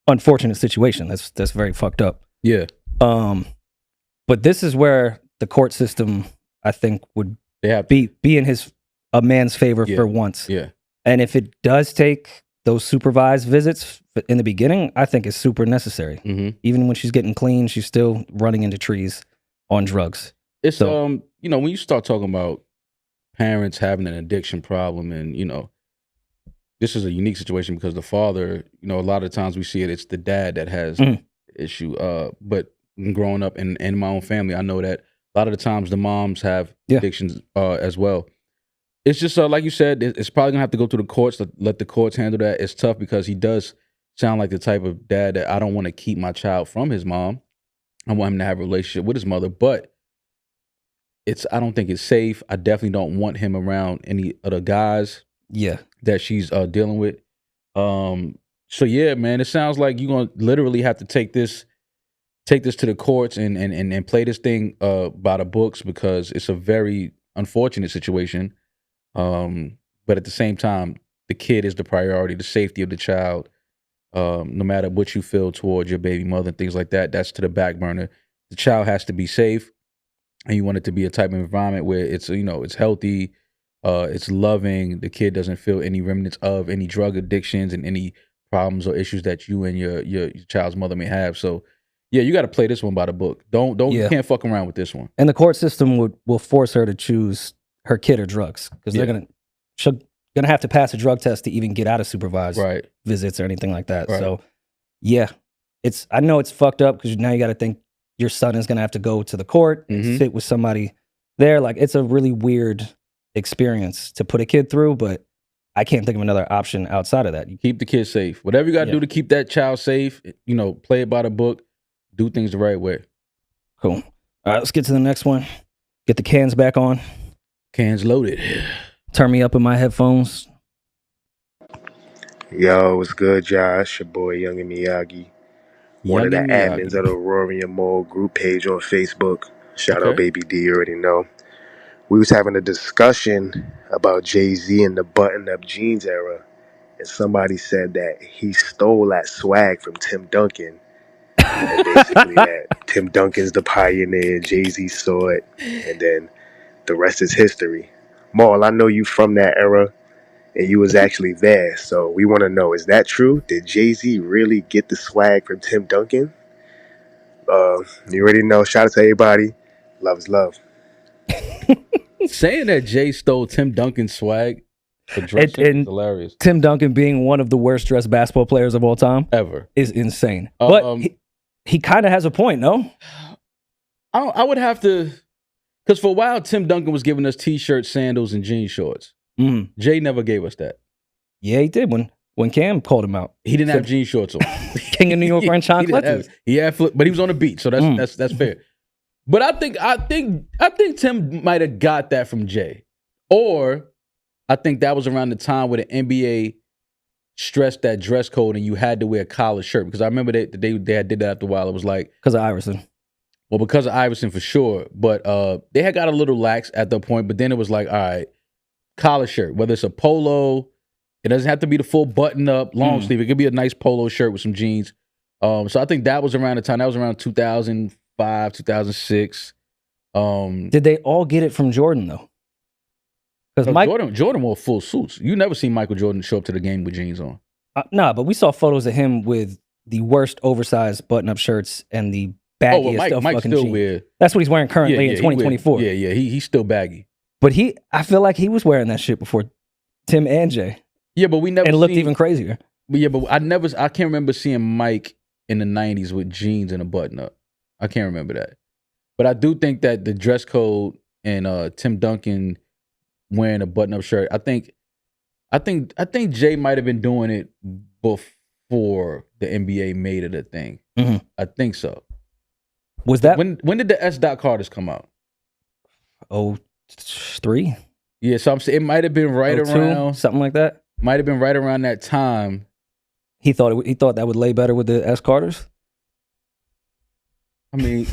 unfortunate situation. That's very fucked up. Yeah. But this is where the court system, I think, would be in a man's favor for once. Yeah. And if it does take those supervised visits in the beginning, I think it's super necessary. Mm-hmm. Even when she's getting clean, she's still running into trees on drugs. It's when you start talking about parents having an addiction problem, and this is a unique situation because the father, a lot of times we see it's the dad that has issue. But growing up in my own family, I know that a lot of the times the moms have addictions as well. It's just like you said, it's probably gonna have to go to the courts. Let the courts handle that. It's tough because he does sound like the type of dad that I don't want to keep my child from his mom. I want him to have a relationship with his mother, but I don't think it's safe. I definitely don't want him around any other guys. Yeah, that she's dealing with. So yeah, man, it sounds like you're gonna literally have to take this to the courts and play this thing by the books because it's a very unfortunate situation. But at the same time, the kid is the priority, the safety of the child. No matter what you feel towards your baby mother and things like that, that's to the back burner. The child has to be safe, and you want it to be a type of environment where it's it's healthy, it's loving. The kid doesn't feel any remnants of any drug addictions and any problems or issues that you and your child's mother may have. So yeah, you got to play this one by the book. You can't fuck around with this one. And the court system will force her to choose her kid or drugs because she's gonna have to pass a drug test to even get out of supervised visits or anything like that. Right. So yeah, I know it's fucked up because now you got to think your son is gonna have to go to the court and sit with somebody there. Like it's a really weird experience to put a kid through, but I can't think of another option outside of that. You keep the kid safe. Whatever you got to do to keep that child safe, play it by the book, do things the right way. Cool. All right, let's get to the next one. Get the cans back on. Cans loaded. Turn me up in my headphones. Yo, what's good, Josh? Your boy, Young and Miyagi. One of the admins of the Rory and Mo group page on Facebook. Shout out Baby D, you already know. We was having a discussion about Jay-Z and the button-up jeans era, and somebody said that he stole that swag from Tim Duncan. And basically that Tim Duncan's the pioneer, Jay-Z saw it, and then the rest is history. Maul, I know you from that era, and you was actually there, so we want to know, is that true? Did Jay-Z really get the swag from Tim Duncan? You already know. Shout out to everybody. Love is love. Saying that Jay stole Tim Duncan's swag for dressing is hilarious. Tim Duncan being one of the worst dressed basketball players of all time ever is insane. But he kind of has a point, no? I would have to, because for a while Tim Duncan was giving us t-shirts, sandals, and jean shorts. Jay never gave us that. Yeah, he did when Cam called him out. He didn't have jean shorts on. King of New York wearing Sean Clippers. But he was on the beach, so that's fair. But I think Tim might have got that from Jay, or I think that was around the time where the NBA stressed that dress code and you had to wear a collared shirt. Because I remember they did that after a while. It was like because of Iverson. Well, because of Iverson for sure, but they had got a little lax at the point. But then it was like, all right, collar shirt, whether it's a polo, it doesn't have to be the full button up long sleeve. It could be a nice polo shirt with some jeans. So I think that was around the time. That was around 2005, 2006. Did they all get it from Jordan though? Because Jordan wore full suits. You never seen Michael Jordan show up to the game with jeans on. Nah, but we saw photos of him with the worst oversized button-up shirts and the baggiest Mike's fucking still jeans. weird. That's what he's wearing currently in 2024. He's still baggy. But I feel like he was wearing that shit before Tim and Jay. Yeah, but we never and looked even crazier. But I can't remember seeing Mike in the 90s with jeans and a button up. I can't remember that. But I do think that the dress code and Tim Duncan wearing a button up shirt, I think Jay might have been doing it before the NBA made it a thing. Mm-hmm. I think so. Was that when did the S. Carters come out? 03? Yeah, so I'm saying it might have been right around something like that. Might have been right around that time. He thought that would lay better with the S. Carters. I mean,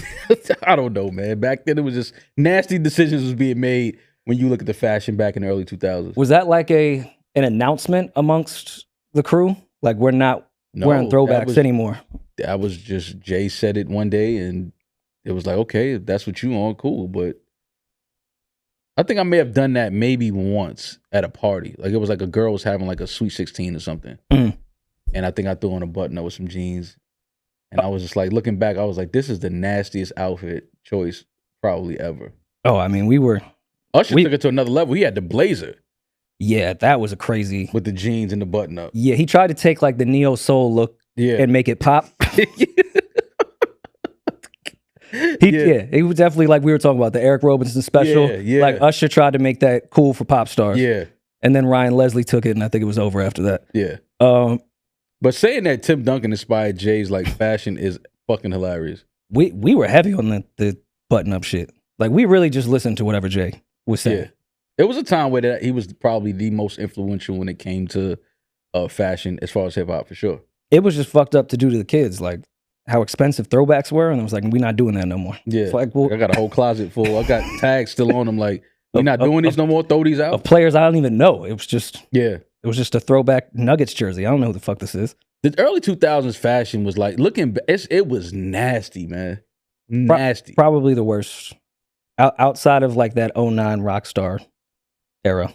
I don't know, man. Back then, it was just nasty decisions was being made when you look at the fashion back in the early 2000s. Was that like an announcement amongst the crew? Like, we're not wearing throwbacks anymore. That was just, Jay said it one day, and it was like, okay, if that's what you want, cool. But I think I may have done that maybe once at a party. Like, it was like a girl was having like a Sweet 16 or something. Mm. And I think I threw on a button up with some jeans. And I was just like, looking back, I was like, this is the nastiest outfit choice probably ever. Oh, I mean, Usher took it to another level. He had the blazer. Yeah, that was a crazy. With the jeans and the button up. Yeah, he tried to take like the neo soul look and make it pop. He was definitely like we were talking about the Eric Robinson special. Yeah. Like Usher tried to make that cool for pop stars. Yeah. And then Ryan Leslie took it, and I think it was over after that. Yeah. But saying that Tim Duncan inspired Jay's like fashion is fucking hilarious. We were heavy on the button up shit. Like we really just listened to whatever Jay was saying. Yeah. There was a time where he was probably the most influential when it came to fashion as far as hip hop for sure. It was just fucked up to do to the kids, like how expensive throwbacks were, and I was like, we're not doing that no more. Yeah. It's like, well, I got a whole closet full. I got tags still on them. Like, we're not doing these no more. Throw these out. Of players I don't even know. It was just It was just a throwback Nuggets jersey. I don't know who the fuck this is. The early 2000s fashion was like it was nasty, man. Nasty. Probably the worst. Outside of like that 09 Rockstar era.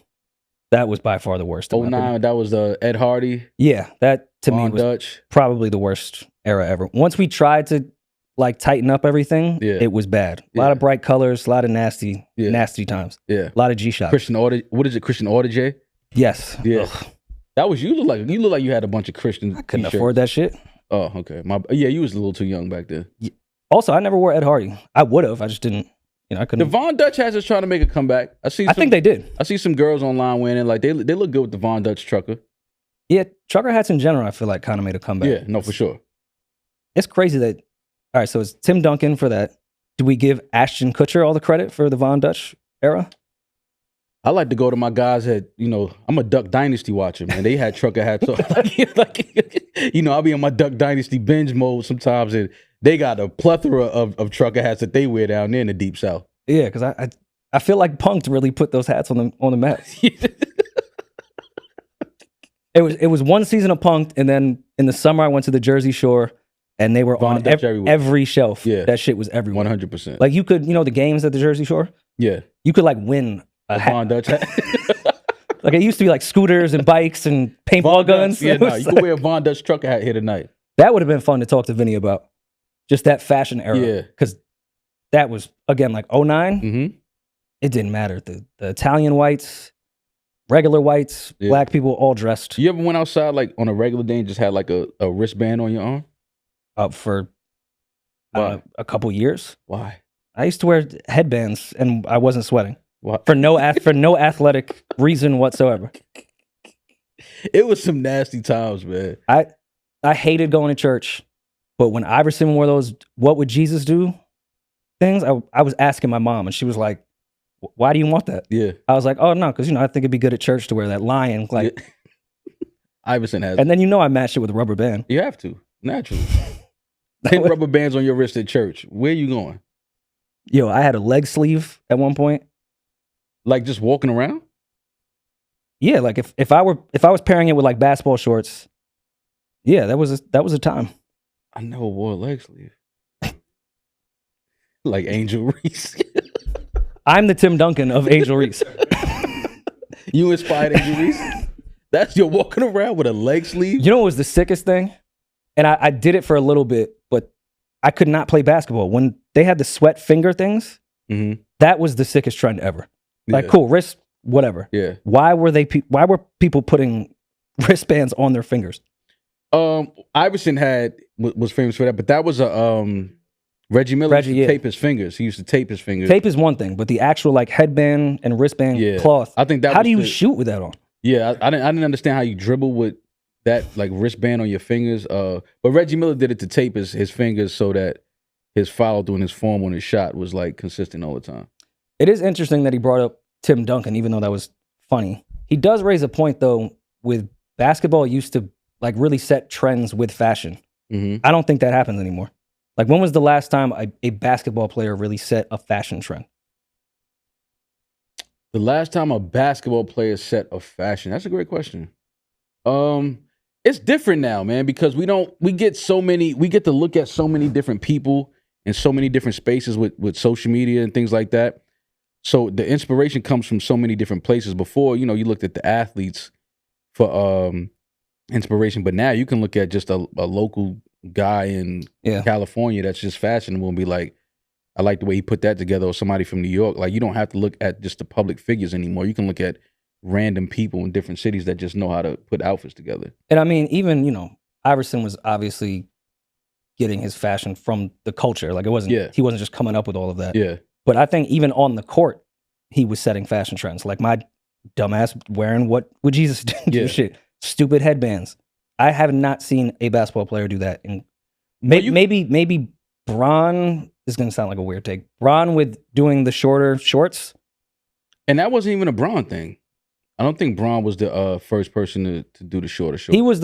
That was by far the worst. 09, that was Ed Hardy. Yeah, that to Von me was Dutch. Probably the worst era ever. Once we tried to like tighten up everything, it was bad. A lot of bright colors, a lot of nasty times. Yeah. A lot of G-Shock. Christian Audigier? Yes. Yeah. Ugh. That was you. Look like you had a bunch of Christian. I couldn't afford that shit. Oh, okay. You was a little too young back then. Yeah. Also, I never wore Ed Hardy. I would have. I just didn't. I couldn't. The Von Dutch hats is trying to make a comeback. I think they did. I see some girls online wearing it. Like they look good with the Von Dutch trucker. Yeah, trucker hats in general, I feel like kind of made a comeback. Yeah, no, for sure. It's crazy that. All right, so it's Tim Duncan for that. Do we give Ashton Kutcher all the credit for the Von Dutch era? I like to go to my guys that, I'm a Duck Dynasty watcher, man. They had trucker hats. So I'll be on my Duck Dynasty binge mode sometimes, and they got a plethora of trucker hats that they wear down there in the Deep South. Yeah, because I feel like Punk'd really put those hats on the map. It was one season of Punk'd, and then in the summer I went to the Jersey Shore, and they were on every shelf. Yeah. That shit was everywhere. 100%. Like you could, the games at the Jersey Shore? Yeah. You could like win a hat. Von Dutch hat. Like it used to be like scooters and bikes and paintball guns. Yeah, you could wear a Von Dutch trucker hat here tonight. That would have been fun to talk to Vinny about. Just that fashion era. Yeah. Because that was, again, like 09. Mm-hmm. It didn't matter. The Italian whites, regular whites, black people all dressed. You ever went outside like on a regular day and just had like a wristband on your arm? For a couple years. Why? I used to wear headbands and I wasn't sweating. What? For no athletic reason whatsoever. It was some nasty times, man. I hated going to church, but when Iverson wore those "What would Jesus do" things, I was asking my mom, and she was like, "Why do you want that?" Yeah. I was like, "Oh no, because I think it'd be good at church to wear that lion." Like Iverson has, and then I matched it with a rubber band. You have to naturally. 10 rubber bands on your wrist at church. Where you going? Yo, I had a leg sleeve at one point. Like just walking around? Yeah, like if I was pairing it with like basketball shorts, yeah, that was a time. I never wore a leg sleeve. Like Angel Reese. I'm the Tim Duncan of Angel Reese. You inspired Angel Reese? You're walking around with a leg sleeve? You know what was the sickest thing? And I did it for a little bit, but I could not play basketball. When they had the sweat finger things, that was the sickest trend ever. Like, cool, wrist, whatever. Yeah. Why were people putting wristbands on their fingers? Iverson was famous for that, but that was a Reggie Miller used to tape his fingers. He used to tape his fingers. Tape is one thing, but the actual like headband and wristband cloth. I think that. How do you shoot with that on? Yeah, I didn't understand how you dribble with that like wristband on your fingers. But Reggie Miller did it to tape his fingers so that his follow through and his form on his shot was like consistent all the time. It is interesting that he brought up Tim Duncan, even though that was funny. He does raise a point though. With basketball, used to like really set trends with fashion. I don't think that happens anymore. Like, when was the last time a basketball player really set a fashion trend? The last time a basketball player set a fashion? That's a great question. It's different now, man, because we get to look at so many different people in so many different spaces with social media and things like that. So the inspiration comes from so many different places. Before, you looked at the athletes for inspiration, but now you can look at just a local guy in California that's just fashionable and be like, I like the way he put that together, or somebody from New York. Like, you don't have to look at just the public figures anymore. You can look at random people in different cities that just know how to put outfits together. And I mean, even, Iverson was obviously getting his fashion from the culture. Like, he wasn't just coming up with all of that. Yeah. But I think even on the court, he was setting fashion trends. Like, my dumbass wearing what would Jesus do? Shit. Stupid headbands. I have not seen a basketball player do that. And maybe Bron, this is going to sound like a weird take. Bron with doing the shorter shorts. And that wasn't even a Bron thing. I don't think Bron was the first person to do the shorter shorts. He was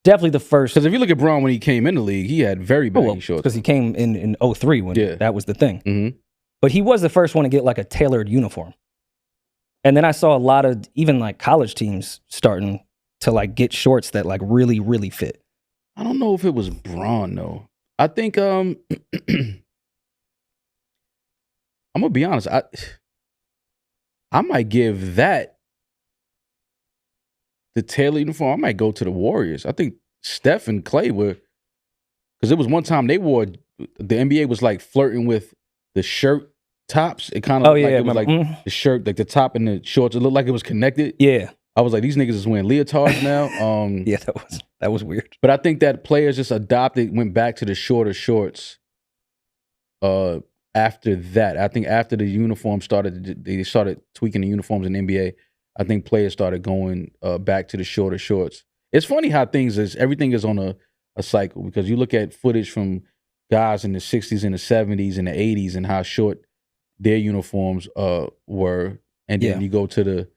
definitely the first. Because if you look at Bron when he came in the league, he had very baggy shorts. Because he came in 03 when that was the thing. But he was the first one to get like a tailored uniform. And then I saw a lot of even like college teams starting to like get shorts that like really, really fit. I don't know if it was Bron though. I think I'm gonna be honest. I might give that the tailored uniform. I might go to the Warriors. I think Steph and Clay were, because it was one time they wore, the NBA was like flirting with the shirt tops. It kind of it was like the shirt, like the top and the shorts. It looked like it was connected. Yeah. I was like, these niggas is wearing leotards now. Yeah, that was weird. But I think that players just went back to the shorter shorts after that. I think after the uniform they started tweaking the uniforms in the NBA. I think players started going back to the shorter shorts. It's funny how everything is on a cycle, because you look at footage from guys in the 60s and the 70s and the 80s and how short their uniforms were. And then you go to the,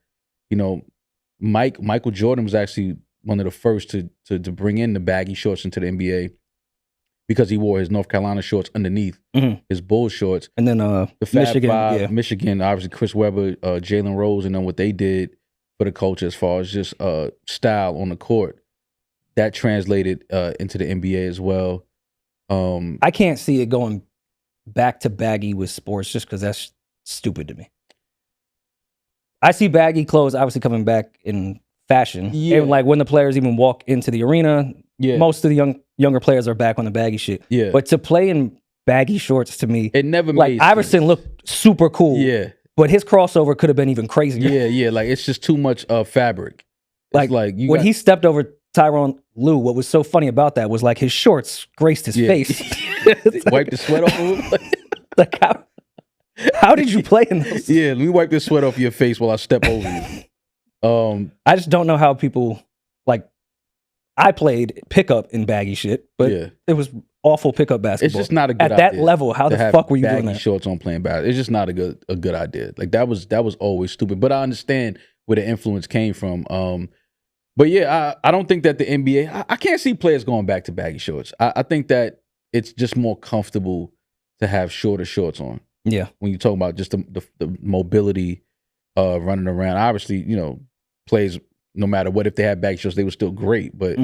Michael Jordan was actually one of the first to bring in the baggy shorts into the NBA, because he wore his North Carolina shorts underneath his Bulls shorts. And then the Fab Michigan, obviously Chris Webber, Jalen Rose, and then what they did for the culture as far as just style on the court, that translated into the NBA as well. I can't see it going back to baggy with sports just because that's stupid to me. I see baggy clothes obviously coming back in fashion. Yeah. And like when the players even walk into the arena, most of the younger players are back on the baggy shit. Yeah. But to play in baggy shorts, to me, it never like made Iverson sense. Looked super cool. Yeah. But his crossover could have been even crazier. Yeah. Like it's just too much fabric. Like when he stepped over Tyronn Lue, what was so funny about that was like his shorts graced his face. Wipe the sweat off of him. Like how did you play in those? Yeah, let me wipe the sweat off your face while I step over you. I just don't know how people, like, I played pickup in baggy shit, but it was awful pickup basketball. It's just not a good idea. At that level, how the fuck were you doing that? Shorts on playing basketball. It's just not a good idea. Like that was always stupid. But I understand where the influence came from. But yeah, I don't think that the NBA, I can't see players going back to baggy shorts. I think that it's just more comfortable to have shorter shorts on. Yeah. When you talk about just the mobility running around, obviously, players, no matter what, if they had baggy shorts, they were still great. But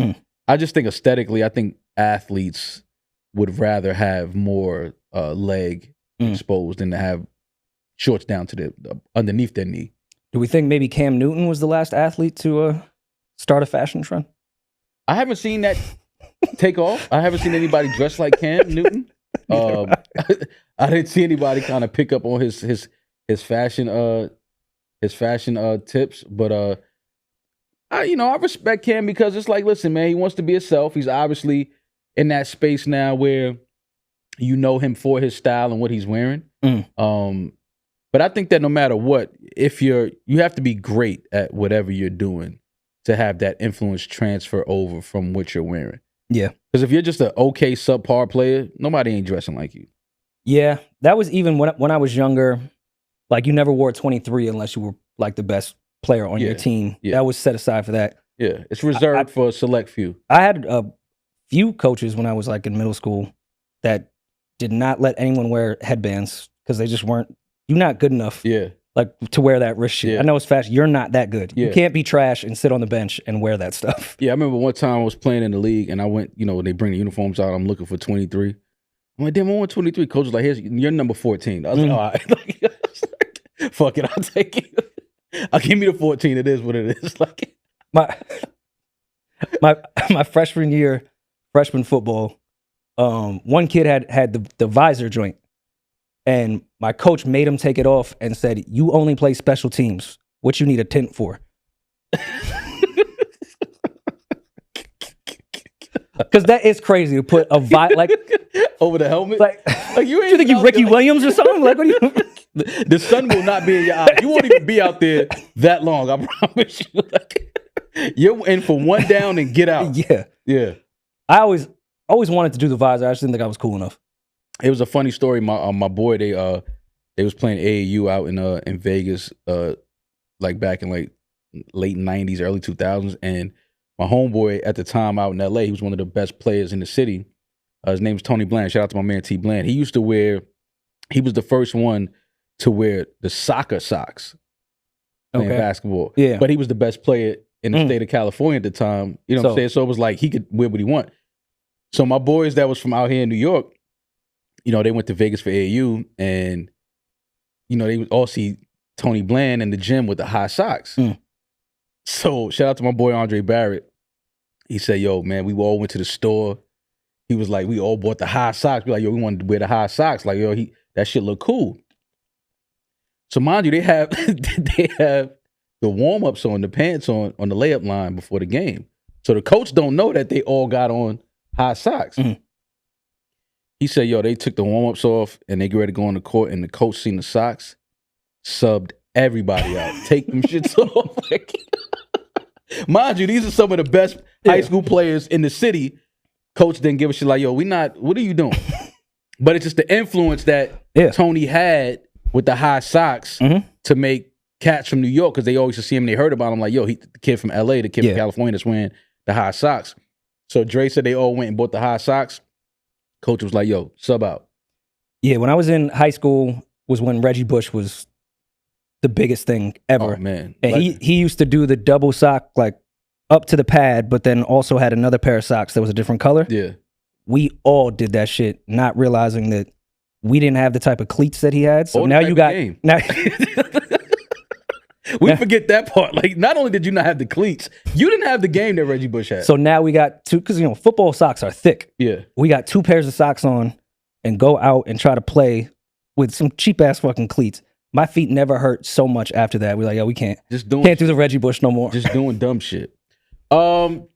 I just think aesthetically, I think athletes would rather have more leg exposed than to have shorts down to the underneath their knee. Do we think maybe Cam Newton was the last athlete to start a fashion trend? I haven't seen that take off. I haven't seen anybody dressed like Cam Newton. I didn't see anybody kind of pick up on his fashion tips, but I respect him because it's like, listen, man, he wants to be himself. He's obviously in that space now where you know him for his style and what he's wearing. But I think that no matter what, if you have to be great at whatever you're doing to have that influence transfer over from what you're wearing. Yeah. Because if you're just an okay subpar player, nobody ain't dressing like you. Yeah. That was even when I was younger, like you never wore 23 unless you were like the best player on your team. That was set aside for that. Yeah. It's reserved for a select few. I had a few coaches when I was like in middle school that did not let anyone wear headbands because they just weren't, you're not good enough. Yeah. Like to wear that wrist shit. I know it's fast. You're not that good. You can't be trash and sit on the bench and wear that stuff. Yeah, I remember one time I was playing in the league and I went, they bring the uniforms out. I'm looking for 23. I'm like, damn, I want 23. Coach was like, here's your number 14. I was like, all right. Fuck it, I'll take it. I'll give me the 14. It is what it is. Like my freshman year, freshman football, one kid had the visor joint. And my coach made him take it off and said, you only play special teams. What you need a tint for? Because that is crazy to put a like over the helmet. Like you think you Ricky Williams or something? Like what do you? The sun will not be in your eyes. You won't even be out there that long. I promise you. Like, you're in for one down and get out. Yeah. I always wanted to do the visor. I just didn't think I was cool enough. It was a funny story. My boy, they was playing AAU out in Vegas, like back in like late 90s, early 2000s, and my homeboy at the time out in LA, he was one of the best players in the city. His name was Tony Bland. Shout out to my man T Bland. He was the first one to wear the soccer socks playing basketball. Yeah, but he was the best player in the state of California at the time. You know what I'm saying? So it was like he could wear what he want. So my boys that was from out here in New York, they went to Vegas for AAU, and they would all see Tony Bland in the gym with the high socks. So shout out to my boy Andre Barrett. He said, "Yo, man, we all went to the store." He was like, "We all bought the high socks." We like, "Yo, we wanted to wear the high socks." Like, "Yo, that shit look cool." So mind you, they have the warm ups on, the pants on the layup line before the game. So the coach don't know that they all got on high socks. He said, "Yo, they took the warm ups off and they get ready to go on the court, and the coach seen the socks, subbed everybody out, take them shits off." Mind you, these are some of the best high school players in the city. Coach didn't give a shit like, "Yo, what are you doing?" But it's just the influence that Tony had with the high socks to make cats from New York, because they always just see him and they heard about him like, "Yo, the kid from LA, the kid from California that's wearing the high socks." So Dre said they all went and bought the high socks. Coach was like, "Yo, sub out." Yeah, when I was in high school was when Reggie Bush was the biggest thing ever. Oh, man. And he used to do the double sock like up to the pad, but then also had another pair of socks that was a different color. Yeah. We all did that shit, not realizing that we didn't have the type of cleats that he had. So now you got now we forget that part. Like, not only did you not have the cleats, you didn't have the game that Reggie Bush had. So now we got two, because football socks are thick. Yeah. We got two pairs of socks on and go out and try to play with some cheap ass fucking cleats. My feet never hurt so much after that. We're like, yo, we can't do the Reggie Bush no more. Just doing dumb shit. Well,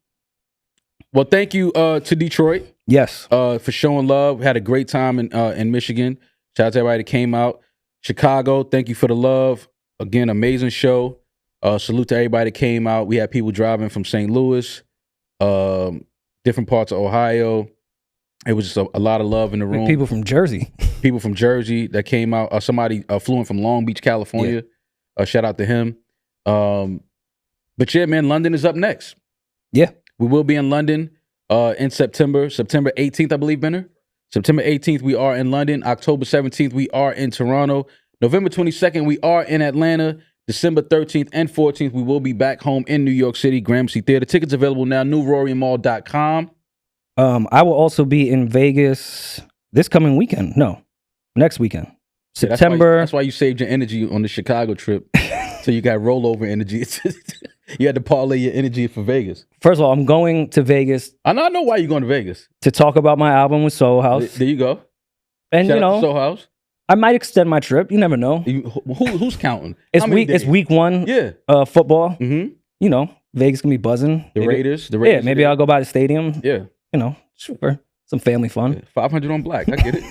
thank you to Detroit. Yes. For showing love. We had a great time in Michigan. Shout out to everybody that came out. Chicago, thank you for the love. Again, amazing show. Salute to everybody that came out. We had people driving from St. Louis, different parts of Ohio. It was just a lot of love in the room. People from Jersey. People from Jersey that came out. Somebody flew in from Long Beach, California. Yeah. Shout out to him. But yeah, man, London is up next. Yeah. We will be in London in September 18th, I believe, Benner. September 18th, we are in London. October 17th, we are in Toronto. November 22nd, we are in Atlanta. December 13th and 14th, we will be back home in New York City, Gramercy Theater. Tickets available now, newroryandmall.com. I will also be in Vegas this coming weekend. No, next weekend. September. That's why you saved your energy on the Chicago trip. So you got rollover energy. You had to parlay your energy for Vegas. First of all, I'm going to Vegas. I know why you're going to Vegas. To talk about my album with Soho House. There you go. And Shout you out know, to Soho House. I might extend my trip. You never know. Who's counting? It's week 1. Yeah. Football. Mm-hmm. You know, Vegas can be buzzing. The Raiders. Yeah, maybe I'll go by the stadium. Yeah. You know, for some family fun. Yeah, 500 on black. I get it.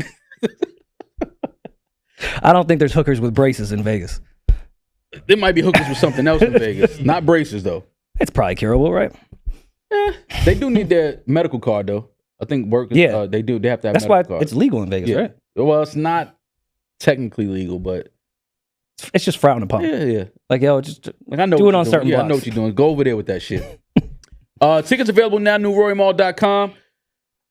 I don't think there's hookers with braces in Vegas. There might be hookers with something else in Vegas. Not braces, though. It's probably curable, right? They do need their medical card, though. I think workers, they do. They have to have That's medical why card. it's legal in Vegas, right? Well, it's not technically legal, but it's just frowned upon. Yeah. Like, yo, just like, I know do it on certain blocks. I know what you're doing. Go over there with that shit. Tickets available now, newrorymall.com.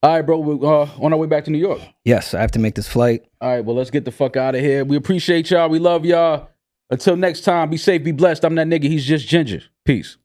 All right, bro. We're on our way back to New York. Yes, I have to make this flight. All right, well, let's get the fuck out of here. We appreciate y'all. We love y'all. Until next time, be safe, be blessed. I'm that nigga. He's just Ginger. Peace.